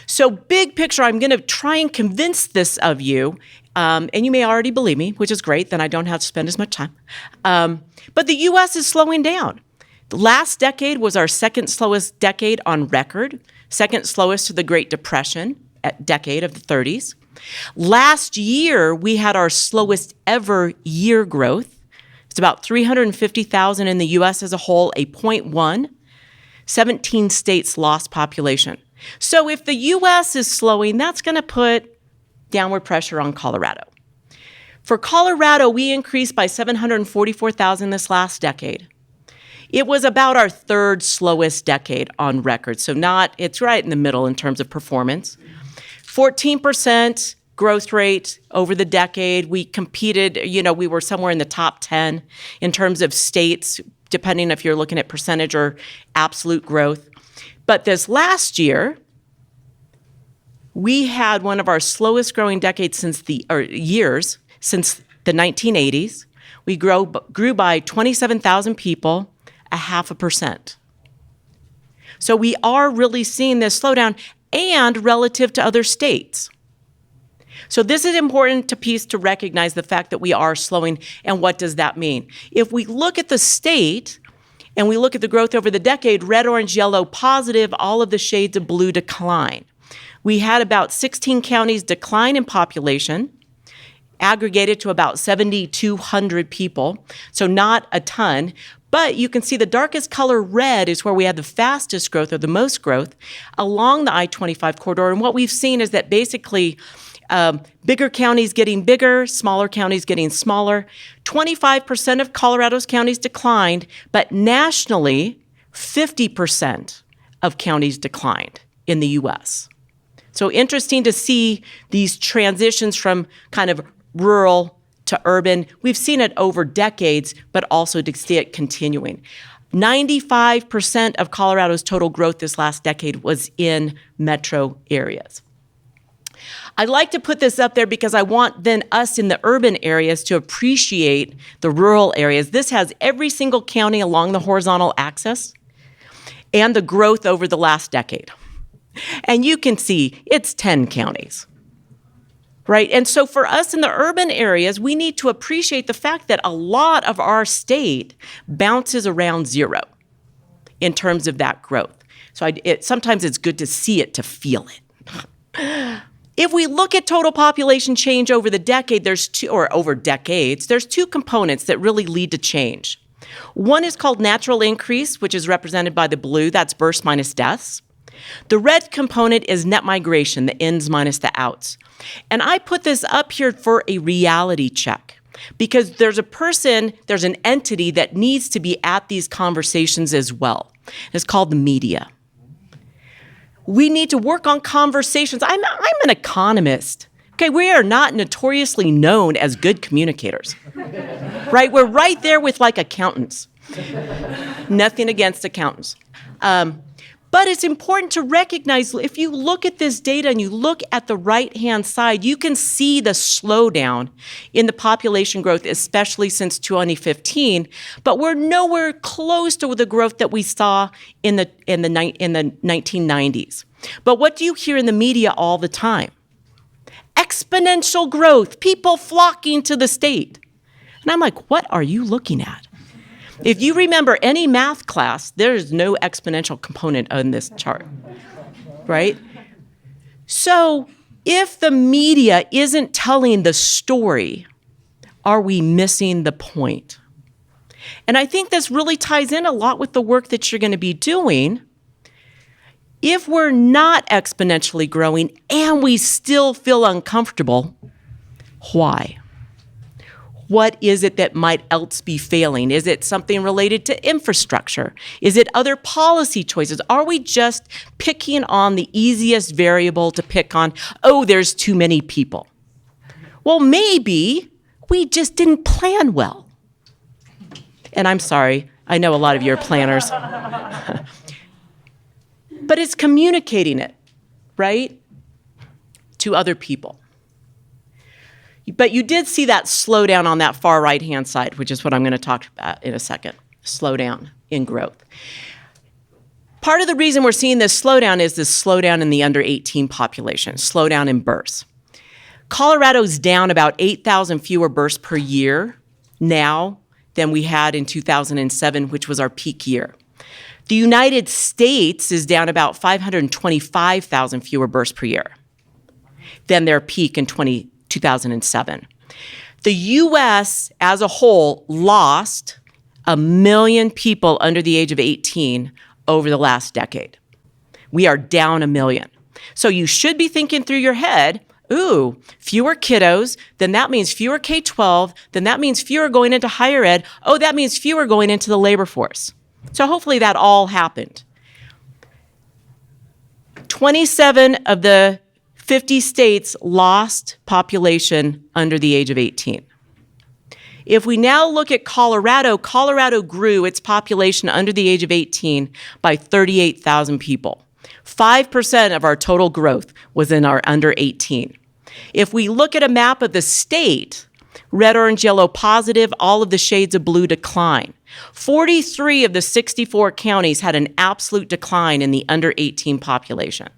So big picture, I'm going to try and convince this of you, and you may already believe me, which is great, then I don't have to spend as much time. But the U.S. is slowing down. The last decade was our second slowest decade on record, second slowest to the Great Depression decade of the 30s. Last year, we had our slowest ever year growth. It's about 350,000 in the U.S. as a whole, a 0.1. 17 states lost population. So if the U.S. is slowing, that's going to put downward pressure on Colorado. For Colorado, we increased by 744,000 this last decade. It was about our third slowest decade on record, so it's right in the middle in terms of performance. 14% growth rate over the decade. We competed, we were somewhere in the top 10 in terms of states, depending if you're looking at percentage or absolute growth. But this last year, we had one of our slowest growing decades since the 1980s. We grew by 27,000 people, 0.5%. So we are really seeing this slowdown, and relative to other states. So this is important to recognize the fact that we are slowing, and what does that mean? If we look at the state, and we look at the growth over the decade, red, orange, yellow, positive, all of the shades of blue decline. We had about 16 counties decline in population, aggregated to about 7,200 people, so not a ton. But you can see the darkest color, red, is where we had the fastest growth or the most growth along the I-25 corridor. And what we've seen is that basically bigger counties getting bigger, smaller counties getting smaller. 25% of Colorado's counties declined, but nationally, 50% of counties declined in the U.S. So interesting to see these transitions from kind of rural to urban. We've seen it over decades, but also to see it continuing. 95% of Colorado's total growth this last decade was in metro areas. I'd like to put this up there because I want then us in the urban areas to appreciate the rural areas. This has every single county along the horizontal axis and the growth over the last decade. And you can see it's 10 counties, right? And so for us in the urban areas, we need to appreciate the fact that a lot of our state bounces around zero in terms of that growth. So sometimes it's good to see it, to feel it. If we look at total population change over the decade, there's two components that really lead to change. One is called natural increase, which is represented by the blue. That's births minus deaths. The red component is net migration, the ins minus the outs. And I put this up here for a reality check because there's an entity that needs to be at these conversations as well. It's called the media. We need to work on conversations. I'm an economist. Okay, we are not notoriously known as good communicators, right? We're right there with like accountants. Nothing against accountants. But it's important to recognize, if you look at this data and you look at the right-hand side, you can see the slowdown in the population growth, especially since 2015. But we're nowhere close to the growth that we saw in the 1990s. But what do you hear in the media all the time? Exponential growth, people flocking to the state. And I'm like, what are you looking at? If you remember any math class, there's no exponential component on this chart, right? So if the media isn't telling the story, are we missing the point? And I think this really ties in a lot with the work that you're going to be doing. If we're not exponentially growing and we still feel uncomfortable, why? What is it that might else be failing? Is it something related to infrastructure? Is it other policy choices? Are we just picking on the easiest variable to pick on? Oh, there's too many people. Well, maybe we just didn't plan well. And I'm sorry, I know a lot of you are planners. But it's communicating it, right, to other people. But you did see that slowdown on that far right-hand side, which is what I'm going to talk about in a second, slowdown in growth. Part of the reason we're seeing this slowdown is this slowdown in the under 18 population, slowdown in births. Colorado's down about 8,000 fewer births per year now than we had in 2007, which was our peak year. The United States is down about 525,000 fewer births per year than their peak in 2007. The U.S. as a whole lost 1 million people under the age of 18 over the last decade. We are down 1 million. So you should be thinking through your head, ooh, fewer kiddos, then that means fewer K-12, then that means fewer going into higher ed. Oh, that means fewer going into the labor force. So hopefully that all happened. 27 of the 50 states lost population under the age of 18. If we now look at Colorado, Colorado grew its population under the age of 18 by 38,000 people. 5% of our total growth was in our under 18. If we look at a map of the state, red, orange, yellow, positive, all of the shades of blue decline. 43 of the 64 counties had an absolute decline in the under 18 population.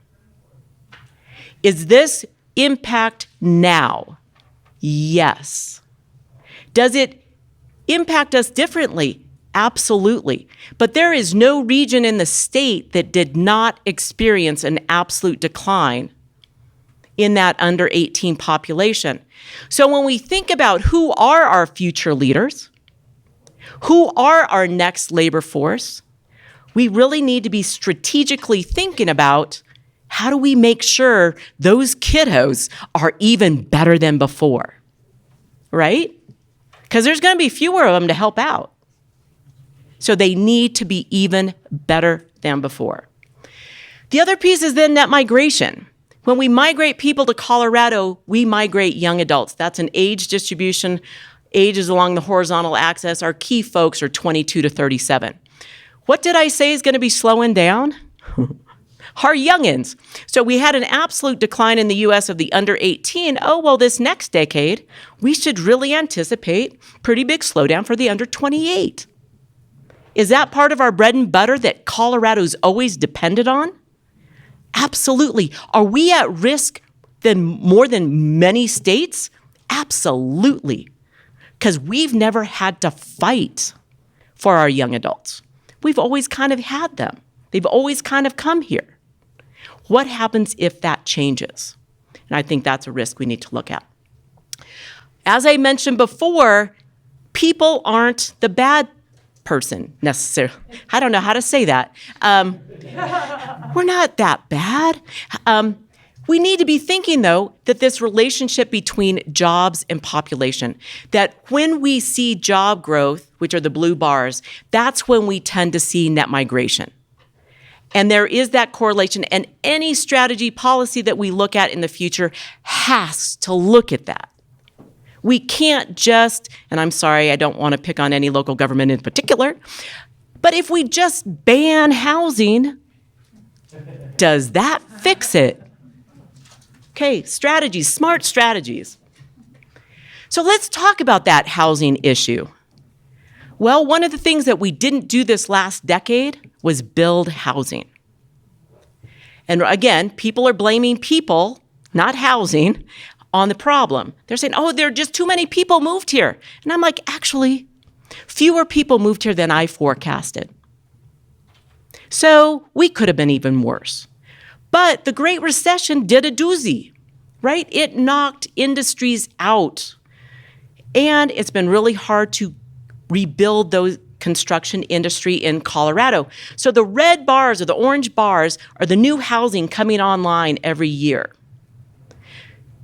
Is this impact now? Yes. Does it impact us differently? Absolutely. But there is no region in the state that did not experience an absolute decline in that under 18 population. So when we think about who are our future leaders, who are our next labor force, we really need to be strategically thinking about how do we make sure those kiddos are even better than before, right? Because there's going to be fewer of them to help out. So they need to be even better than before. The other piece is then net migration. When we migrate people to Colorado, we migrate young adults. That's an age distribution. Age is along the horizontal axis. Our key folks are 22 to 37. What did I say is going to be slowing down? Our youngins. So we had an absolute decline in the U.S. of the under 18. Oh, well, this next decade, we should really anticipate pretty big slowdown for the under 28. Is that part of our bread and butter that Colorado's always depended on? Absolutely. Are we at risk more than many states? Absolutely. Because we've never had to fight for our young adults. We've always kind of had them. They've always kind of come here. What happens if that changes? And I think that's a risk we need to look at. As I mentioned before, people aren't the bad person necessarily. I don't know how to say that. We're not that bad. We need to be thinking, though, that this relationship between jobs and population, that when we see job growth, which are the blue bars, that's when we tend to see net migration. And there is that correlation, and any strategy policy that we look at in the future has to look at that. We can't just, and I'm sorry, I don't want to pick on any local government in particular, but if we just ban housing, does that fix it? Okay, strategies, smart strategies. So let's talk about that housing issue. Well, one of the things that we didn't do this last decade was build housing. And again, people are blaming people, not housing, on the problem. They're saying, oh, there are just too many people moved here. And I'm like, actually, fewer people moved here than I forecasted. So we could have been even worse. But the Great Recession did a doozy, right? It knocked industries out. And it's been really hard to rebuild those construction industry in Colorado. So the red bars or the orange bars are the new housing coming online every year.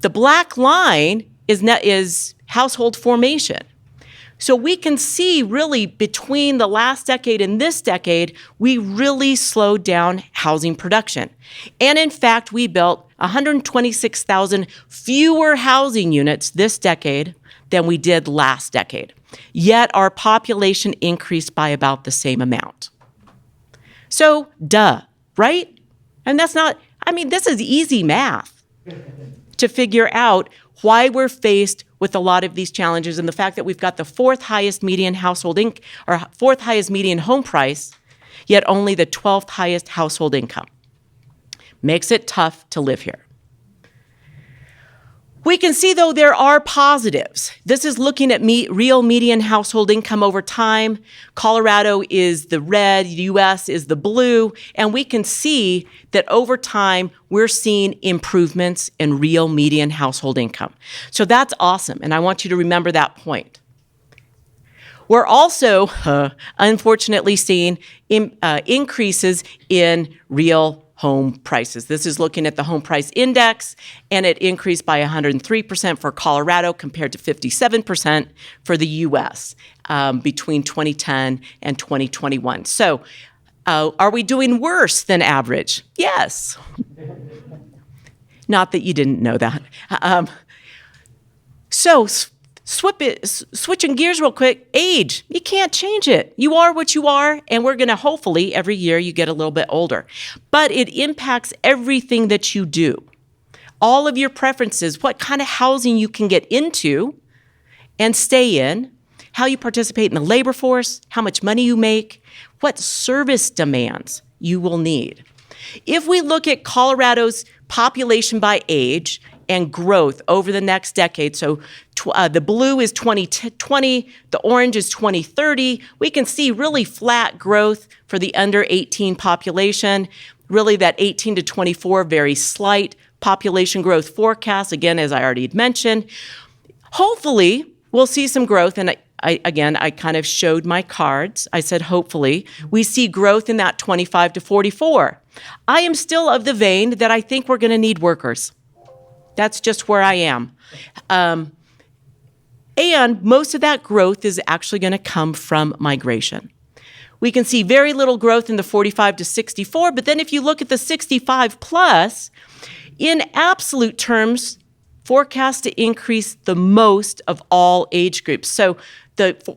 The black line is household formation. So we can see really between the last decade and this decade, we really slowed down housing production. And in fact, we built 126,000 fewer housing units this decade than we did last decade. Yet our population increased by about the same amount. So, duh, right? And that's not, this is easy math to figure out why we're faced with a lot of these challenges and the fact that we've got the fourth highest median fourth highest median home price, yet only the 12th highest household income. Makes it tough to live here. We can see, though, there are positives. This is looking at real median household income over time. Colorado is the red, U.S. is the blue, and we can see that over time, we're seeing improvements in real median household income. So that's awesome, and I want you to remember that point. We're also, unfortunately, seeing increases in real home prices. This is looking at the home price index, and it increased by 103% for Colorado compared to 57% for the U.S. Between 2010 and 2021. So are we doing worse than average? Yes. Not that you didn't know that. So switching gears real quick, age, you can't change it. You are what you are, and we're going to hopefully every year you get a little bit older. But it impacts everything that you do. All of your preferences, what kind of housing you can get into and stay in, how you participate in the labor force, how much money you make, what service demands you will need. If we look at Colorado's population by age and growth over the next decade, so the blue is 2020, the orange is 2030, we can see really flat growth for the under 18 population, really that 18 to 24, very slight population growth forecast, again, as I already had mentioned. Hopefully, we'll see some growth, and I kind of showed my cards. I said, hopefully, we see growth in that 25 to 44. I am still of the vein that I think we're going to need workers. That's just where I am. And most of that growth is actually going to come from migration. We can see very little growth in the 45 to 64, but then if you look at the 65 plus, in absolute terms, forecast to increase the most of all age groups. So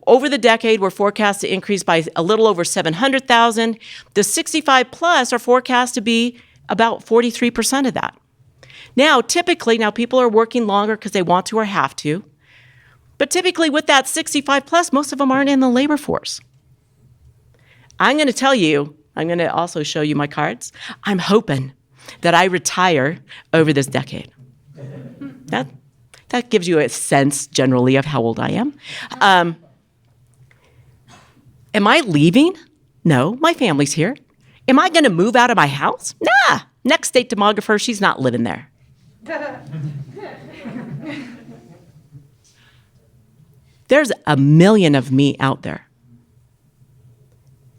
over the decade, we're forecast to increase by a little over 700,000. The 65 plus are forecast to be about 43% of that. Now, typically, people are working longer because they want to or have to. But typically with that 65 plus, most of them aren't in the labor force. I'm going to tell you, I'm going to also show you my cards. I'm hoping that I retire over this decade. That gives you a sense generally of how old I am. Am I leaving? No, my family's here. Am I going to move out of my house? Nah, next state demographer, she's not living there. There's 1 million of me out there.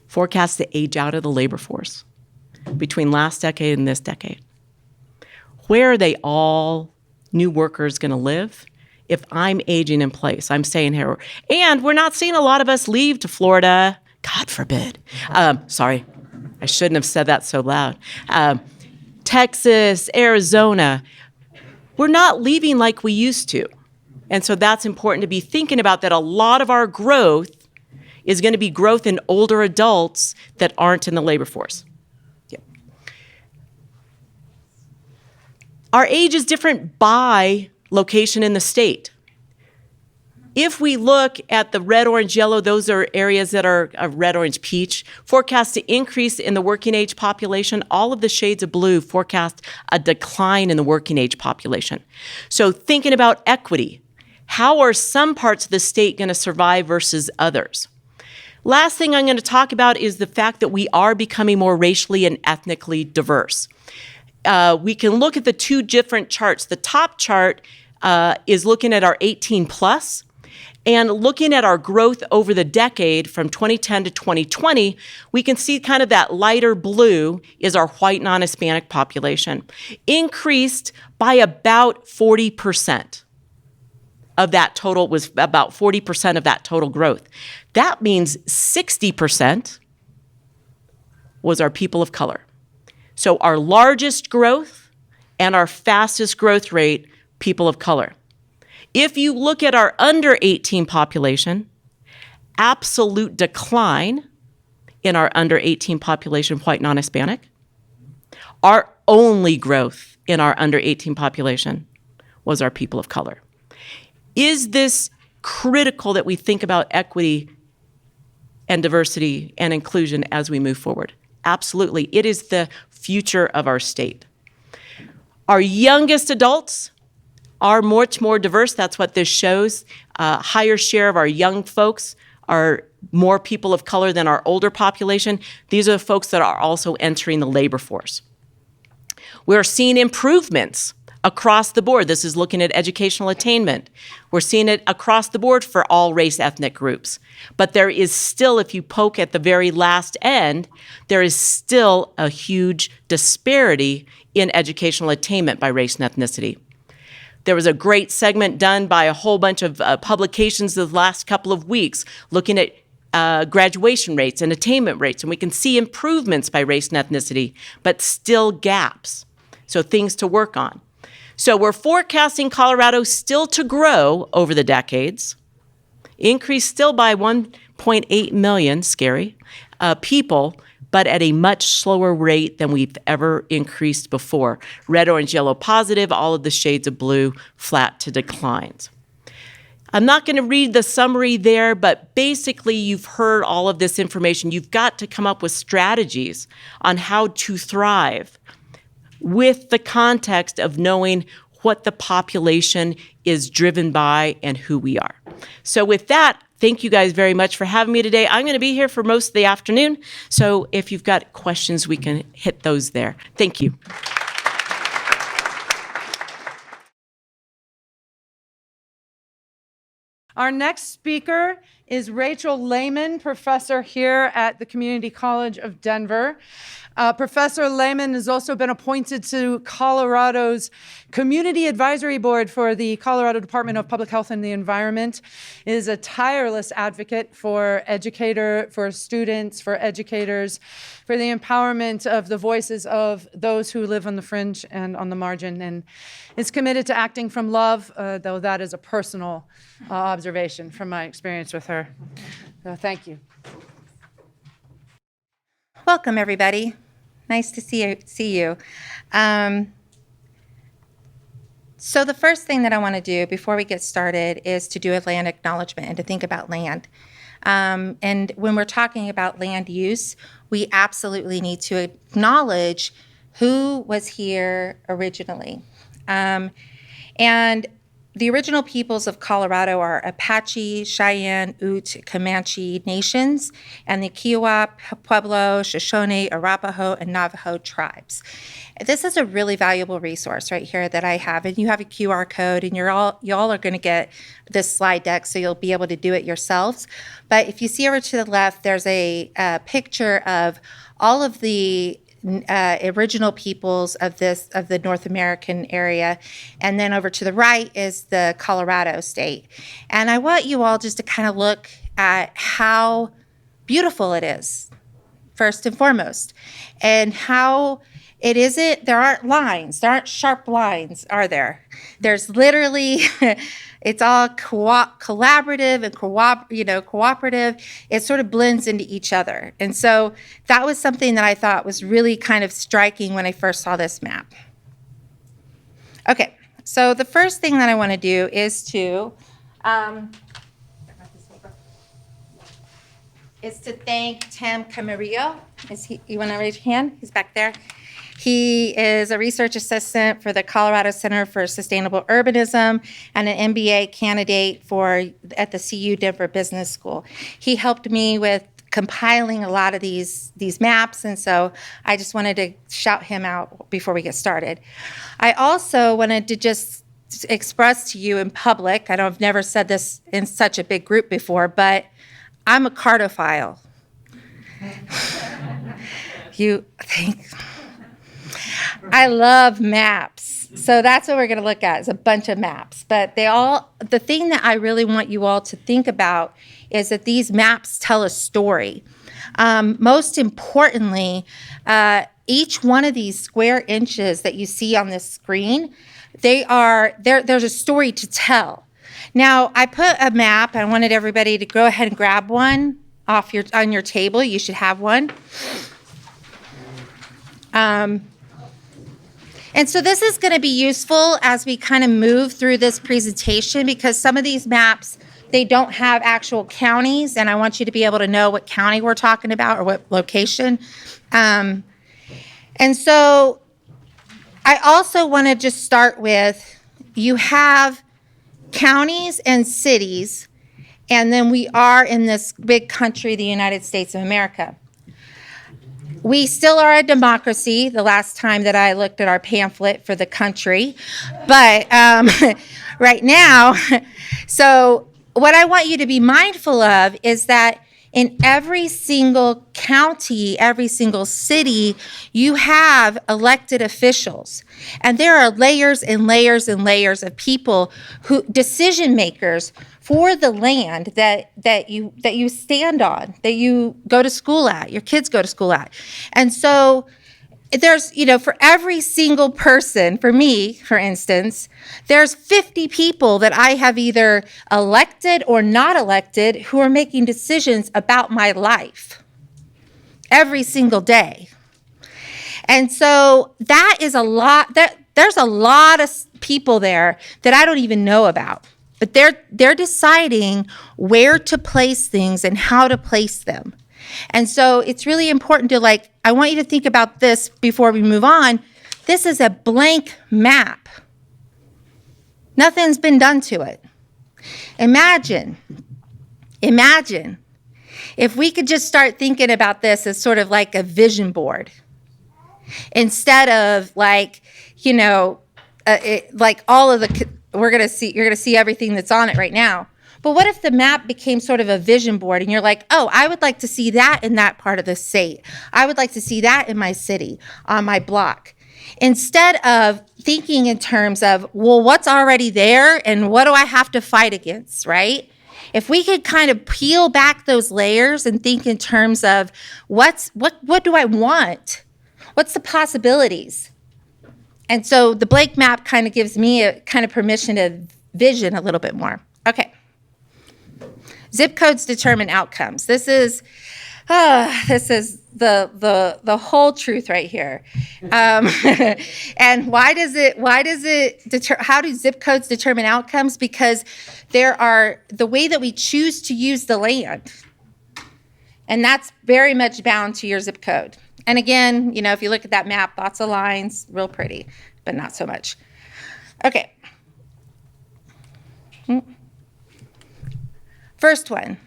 Forecast to age out of the labor force between last decade and this decade. Where are they all new workers going to live? If I'm aging in place, I'm staying here. And we're not seeing a lot of us leave to Florida. God forbid. Sorry, I shouldn't have said that so loud. Texas, Arizona. We're not leaving like we used to. And so that's important to be thinking about, that a lot of our growth is going to be growth in older adults that aren't in the labor force. Yeah. Our age is different by location in the state. If we look at the red, orange, yellow, those are areas that are red, orange, peach, forecast to increase in the working age population. All of the shades of blue forecast a decline in the working age population. So thinking about equity, how are some parts of the state going to survive versus others? Last thing I'm going to talk about is the fact that we are becoming more racially and ethnically diverse. We can look at the two different charts. The top chart is looking at our 18 plus, and looking at our growth over the decade from 2010 to 2020, we can see kind of that lighter blue is our white non-Hispanic population, increased by about 40%. Of that total was about 40% of that total growth. That means 60% was our people of color. So our largest growth and our fastest growth rate, people of color. If you look at our under 18 population, absolute decline in our under 18 population, white non-Hispanic. Our only growth in our under 18 population was our people of color. Is this critical that we think about equity and diversity and inclusion as we move forward? Absolutely. It is the future of our state. Our youngest adults are much more diverse. That's what this shows. Higher share of our young folks are more people of color than our older population. These are the folks that are also entering the labor force. We're seeing improvements across the board. This is looking at educational attainment. We're seeing it across the board for all race ethnic groups. But there is still, if you poke at the very last end, there is still a huge disparity in educational attainment by race and ethnicity. There was a great segment done by a whole bunch of publications the last couple of weeks looking at graduation rates and attainment rates, and we can see improvements by race and ethnicity, but still gaps. So things to work on. So we're forecasting Colorado still to grow over the decades, increase still by 1.8 million, scary, people, but at a much slower rate than we've ever increased before. Red, orange, yellow positive, all of the shades of blue, flat to declines. I'm not going to read the summary there, but basically you've heard all of this information. You've got to come up with strategies on how to thrive with the context of knowing what the population is driven by and who we are. So with that, thank you guys very much for having me today. I'm going to be here for most of the afternoon, so if you've got questions, we can hit those there. Thank you. Our next speaker is Rachael Lehman, professor here at the Community College of Denver. Professor Lehman has also been appointed to Colorado's Community Advisory Board for the Colorado Department of Public Health and the Environment, is a tireless advocate for students, for educators, for the empowerment of the voices of those who live on the fringe and on the margin, and is committed to acting from love, though that is a personal observation from my experience with her. So thank you. Welcome, everybody. Nice to see you. So the first thing that I want to do before we get started is to do a land acknowledgement and to think about land. And when we're talking about land use, we absolutely need to acknowledge who was here originally. And the original peoples of Colorado are Apache, Cheyenne, Ute, Comanche nations, and the Kiowa, Pueblo, Shoshone, Arapaho, and Navajo tribes. This is a really valuable resource right here that I have, and you have a QR code, and y'all are going to get this slide deck, so you'll be able to do it yourselves. But if you see over to the left, there's a picture of all of the original peoples of the North American area, and then over to the right is the Colorado state. And I want you all just to kind of look at how beautiful it is, first and foremost, and how it isn't, there aren't lines, there aren't sharp lines, are there? There's literally, it's all collaborative and cooperative. It sort of blends into each other. And so that was something that I thought was really kind of striking when I first saw this map. Okay, so the first thing that I want to do is to thank Tim Camarillo. You want to raise your hand? He's back there. He is a research assistant for the Colorado Center for Sustainable Urbanism and an MBA candidate at the CU Denver Business School. He helped me with compiling a lot of these maps, and so I just wanted to shout him out before we get started. I also wanted to just express to you in public, I know I've never said this in such a big group before, but I'm a cartophile. You think... I love maps. So that's what we're going to look at, is a bunch of maps. But the thing that I really want you all to think about is that these maps tell a story. Most importantly, each one of these square inches that you see on this screen, there's a story to tell. Now, I put a map. I wanted everybody to go ahead and grab one on your table. You should have one. And so this is going to be useful as we kind of move through this presentation, because some of these maps, they don't have actual counties, and I want you to be able to know what county we're talking about or what location. And so I also want to just start with, you have counties and cities, and then we are in this big country, the United States of America. We still are a democracy, the last time that I looked at our pamphlet for the country. But right now, so what I want you to be mindful of is that in every single county, every single city, you have elected officials. And there are layers and layers and layers of people, decision makers, for the land that you stand on, that you go to school at, your kids go to school at. And so there's, for every single person, for me, for instance, there's 50 people that I have either elected or not elected who are making decisions about my life every single day. And so that is a lot, there's a lot of people there that I don't even know about, but they're deciding where to place things and how to place them. And so it's really important to I want you to think about this before we move on. This is a blank map. Nothing's been done to it. Imagine if we could just start thinking about this as sort of like a vision board instead of all of the, you're going to see everything that's on it right now. But what if the map became sort of a vision board and you're like, oh, I would like to see that in that part of the state. I would like to see that in my city, on my block. Instead of thinking in terms of, well, what's already there and what do I have to fight against, right? If we could kind of peel back those layers and think in terms of what do I want? What's the possibilities? And so the blank map kind of gives me a kind of permission to vision a little bit more. Okay. Zip codes determine outcomes. This is the whole truth right here. And how do zip codes determine outcomes? Because there are the way that we choose to use the land. And that's very much bound to your zip code. And again, if you look at that map, lots of lines, real pretty, but not so much. Okay. First one.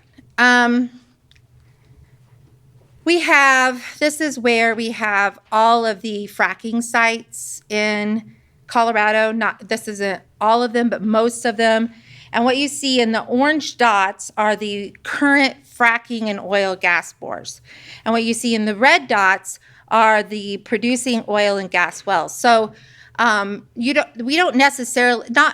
This is where we have all of the fracking sites in Colorado. This isn't all of them, but most of them. And what you see in the orange dots are the current fracking and oil gas bores. And what you see in the red dots are the producing oil and gas wells. So not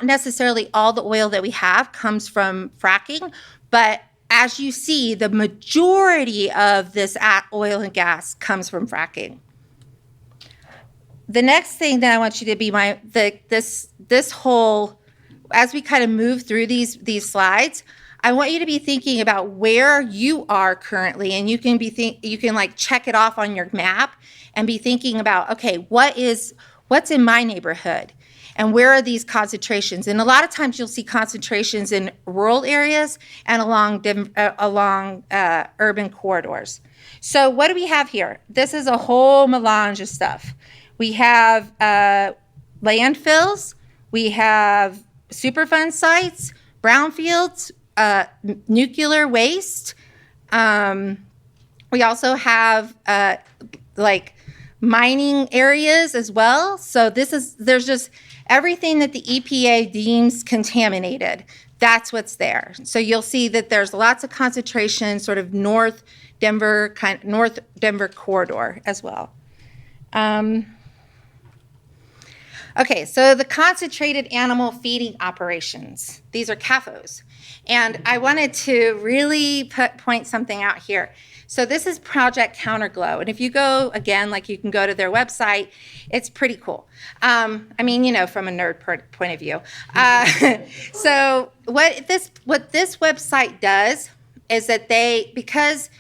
necessarily all the oil that we have comes from fracking, but as you see, the majority of this oil and gas comes from fracking. The next thing that I want you to be this whole, as we kind of move through these slides, I want you to be thinking about where you are currently, and you can check it off on your map and be thinking about, okay, what's in my neighborhood? And where are these concentrations? And a lot of times you'll see concentrations in rural areas and along urban corridors. So what do we have here? This is a whole melange of stuff. We have landfills, we have Superfund sites, brownfields, nuclear waste. We also have mining areas as well. So there's just everything that the EPA deems contaminated. That's what's there. So you'll see that there's lots of concentration, sort of North Denver corridor as well. Okay, so the concentrated animal feeding operations. These are CAFOs. And I wanted to really point something out here. So this is Project Counterglow. And if you go, again, you can go to their website, it's pretty cool. From a nerd point of view. So what this website does is that because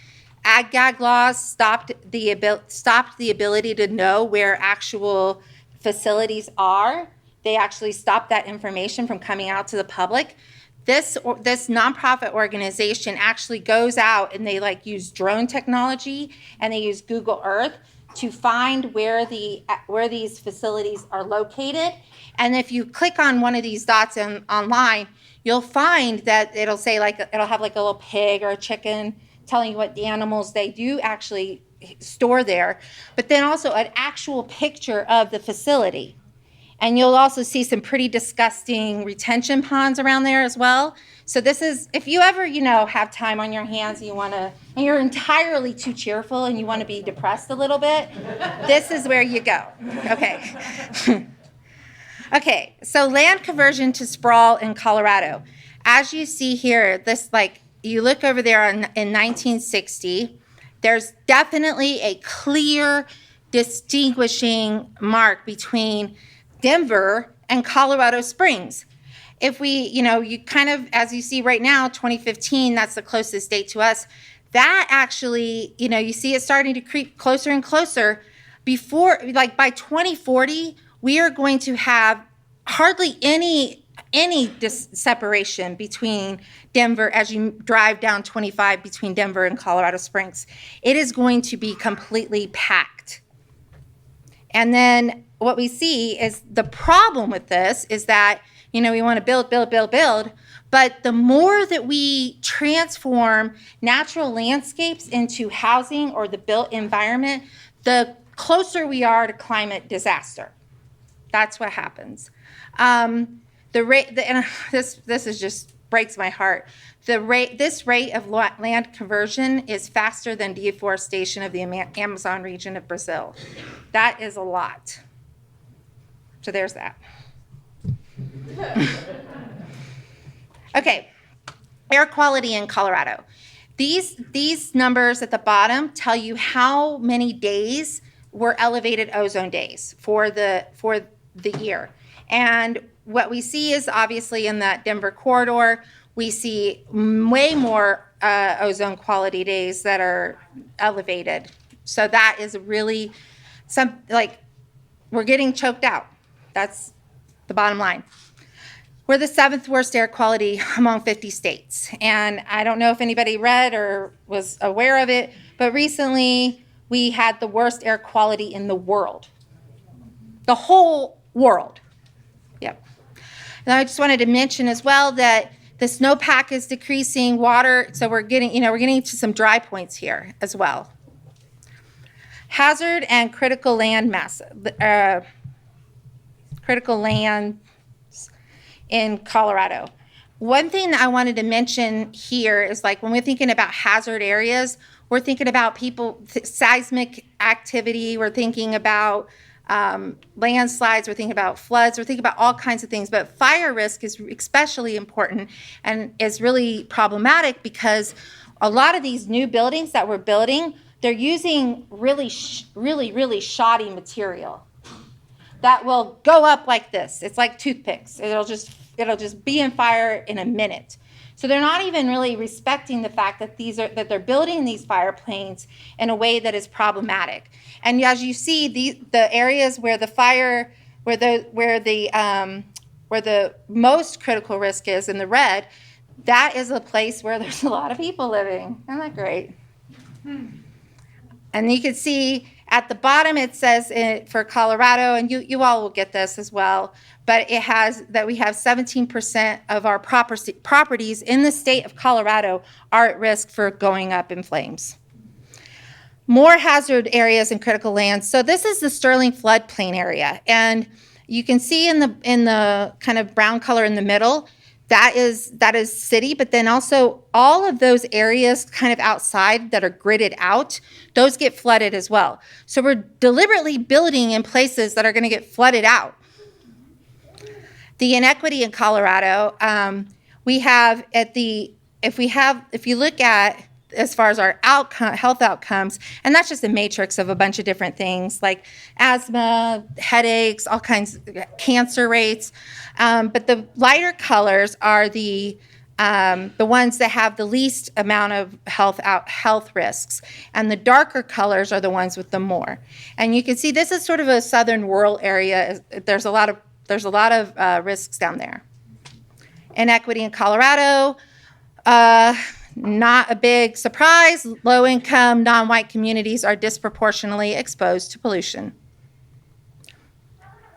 ag laws stopped the ability to know where actual facilities are, they actually stopped that information from coming out to the public. This nonprofit organization actually goes out and they use drone technology and they use Google Earth to find where these facilities are located. And if you click on one of these dots online, you'll find that it'll say it'll have a little pig or a chicken telling you what animals they do actually store there, but then also an actual picture of the facility. And you'll also see some pretty disgusting retention ponds around there as well. So this is, if you ever, have time on your hands and and you're entirely too cheerful and you want to be depressed a little bit, this is where you go. Okay. Okay, so land conversion to sprawl in Colorado. As you see here, you look over there in 1960, there's definitely a clear distinguishing mark between Denver and Colorado Springs. If we, you kind of, as you see right now, 2015, that's the closest date to us. That actually, you see it starting to creep closer and closer. Before, like by 2040, we are going to have hardly any separation between Denver as you drive down 25 between Denver and Colorado Springs. It is going to be completely packed. And then what we see is the problem with this is that, we want to build, but the more that we transform natural landscapes into housing or the built environment, the closer we are to climate disaster. That's what happens. This is just breaks my heart. This rate of land conversion is faster than deforestation of the Amazon region of Brazil. That is a lot. So there's that. Okay, air quality in Colorado. These numbers at the bottom tell you how many days were elevated ozone days for the year. And what we see is obviously in that Denver corridor, we see way more ozone quality days that are elevated. So that is really we're getting choked out. That's the bottom line. We're the 7th worst air quality among 50 states. And I don't know if anybody read or was aware of it, but recently we had the worst air quality in the world. The whole world. Yep. And I just wanted to mention as well that the snowpack is decreasing, water, so we're getting to some dry points here as well. Hazard and critical land in Colorado. One thing that I wanted to mention here is when we're thinking about hazard areas, we're thinking about seismic activity, we're thinking about landslides, we're thinking about floods, we're thinking about all kinds of things, but fire risk is especially important and is really problematic because a lot of these new buildings that we're building, they're using really shoddy material that will go up like this. It's like toothpicks. It'll just be in fire in a minute. So they're not even really respecting the fact that they're building these fire planes in a way that is problematic. And as you see, the areas where the most critical risk is in the red, that is a place where there's a lot of people living. Isn't that great? And you can see at the bottom it says for Colorado, and you all will get this as well, but it has that we have 17% of our properties in the state of Colorado are at risk for going up in flames. More hazard areas and critical lands. So this is the Sterling floodplain area, and you can see in the kind of brown color in the middle, that is city, but then also all of those areas kind of outside that are gridded out, those get flooded as well. So we're deliberately building in places that are going to get flooded out. The inequity in Colorado, if you look at as far as our health outcomes, and that's just a matrix of a bunch of different things like asthma, headaches, all kinds of cancer rates. But the lighter colors are the ones that have the least amount of health risks, and the darker colors are the ones with the more. And you can see this is sort of a southern rural area. There's a lot of risks down there. Inequity in Colorado. Not a big surprise, low-income, non-white communities are disproportionately exposed to pollution.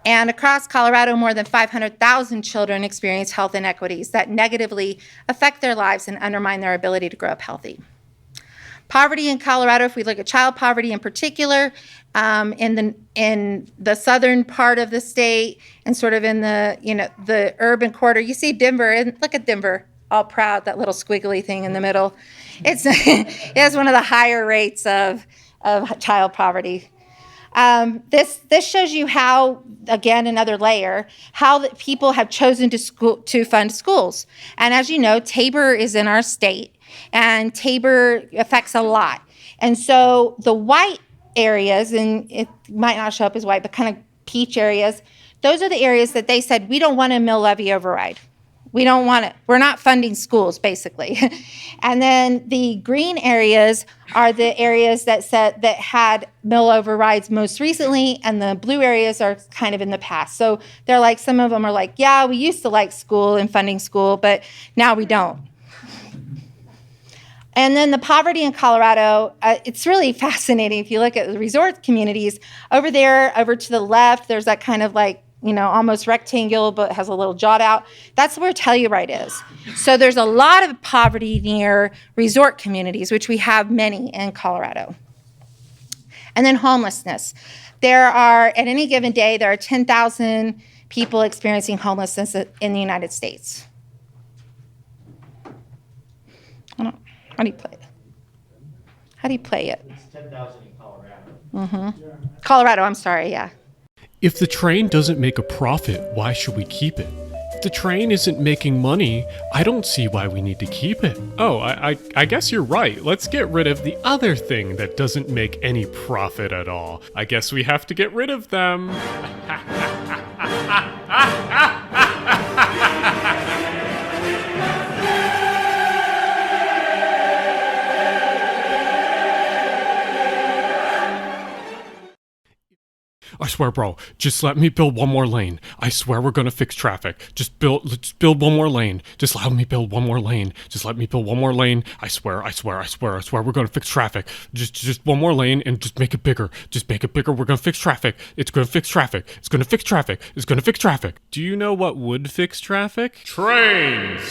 And across Colorado, more than 500,000 children experience health inequities that negatively affect their lives and undermine their ability to grow up healthy. Poverty in Colorado, if we look at child poverty in particular, in the southern part of the state and sort of in the urban quarter, you see Denver, and look at Denver. All proud, that little squiggly thing in the middle. It has one of the higher rates of child poverty. This shows you how, again, another layer, how people have chosen to fund schools. And as you know, Tabor is in our state, and Tabor affects a lot. And so the white areas, and it might not show up as white, but kind of peach areas, those are the areas that they said, we don't want a mill levy override. We don't want it. We're not funding schools, basically. And then the green areas are the areas that had mill overrides most recently, and the blue areas are kind of in the past. So they're like, some of them are like, yeah, we used to like school and funding school, but now we don't. And then the poverty in Colorado, it's really fascinating. If you look at the resort communities, over there, over to the left, there's that kind of like, almost rectangle, but has a little jot out. That's where Telluride is. So there's a lot of poverty near resort communities, which we have many in Colorado. And then homelessness. At any given day, there are 10,000 people experiencing homelessness in the United States. How do you play it? How do you play it? It's 10,000 in Colorado. Mm-hmm. Colorado, I'm sorry, yeah. If the train doesn't make a profit, why should we keep it? If the train isn't making money, I don't see why we need to keep it. Oh, I guess you're right. Let's get rid of the other thing that doesn't make any profit at all. I guess we have to get rid of them. I swear, bro, just let me build one more lane. I swear we're gonna fix traffic. Let's build one more lane. Just let me build one more lane. Just let me build one more lane. I swear we're gonna fix traffic. Just one more lane and just make it bigger. Just make it bigger. We're gonna fix traffic. It's gonna fix traffic. It's gonna fix traffic. It's gonna fix traffic. Do you know what would fix traffic? Trains!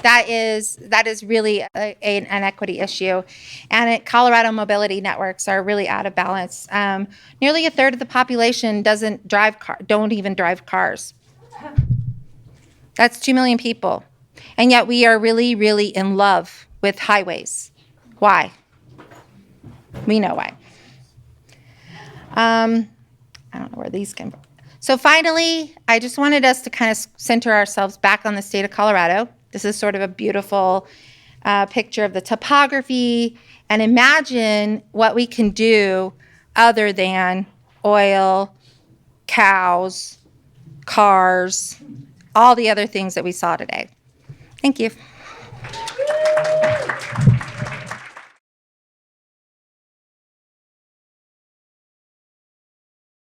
That is really an equity issue, and Colorado mobility networks are really out of balance. Nearly a third of the population don't even drive cars. That's 2 million people, and yet we are really, really in love with highways. Why? We know why. I don't know where these came from. So finally, I just wanted us to kind of center ourselves back on the state of Colorado. This is sort of a beautiful picture of the topography, and imagine what we can do other than oil, cows, cars, all the other things that we saw today. Thank you.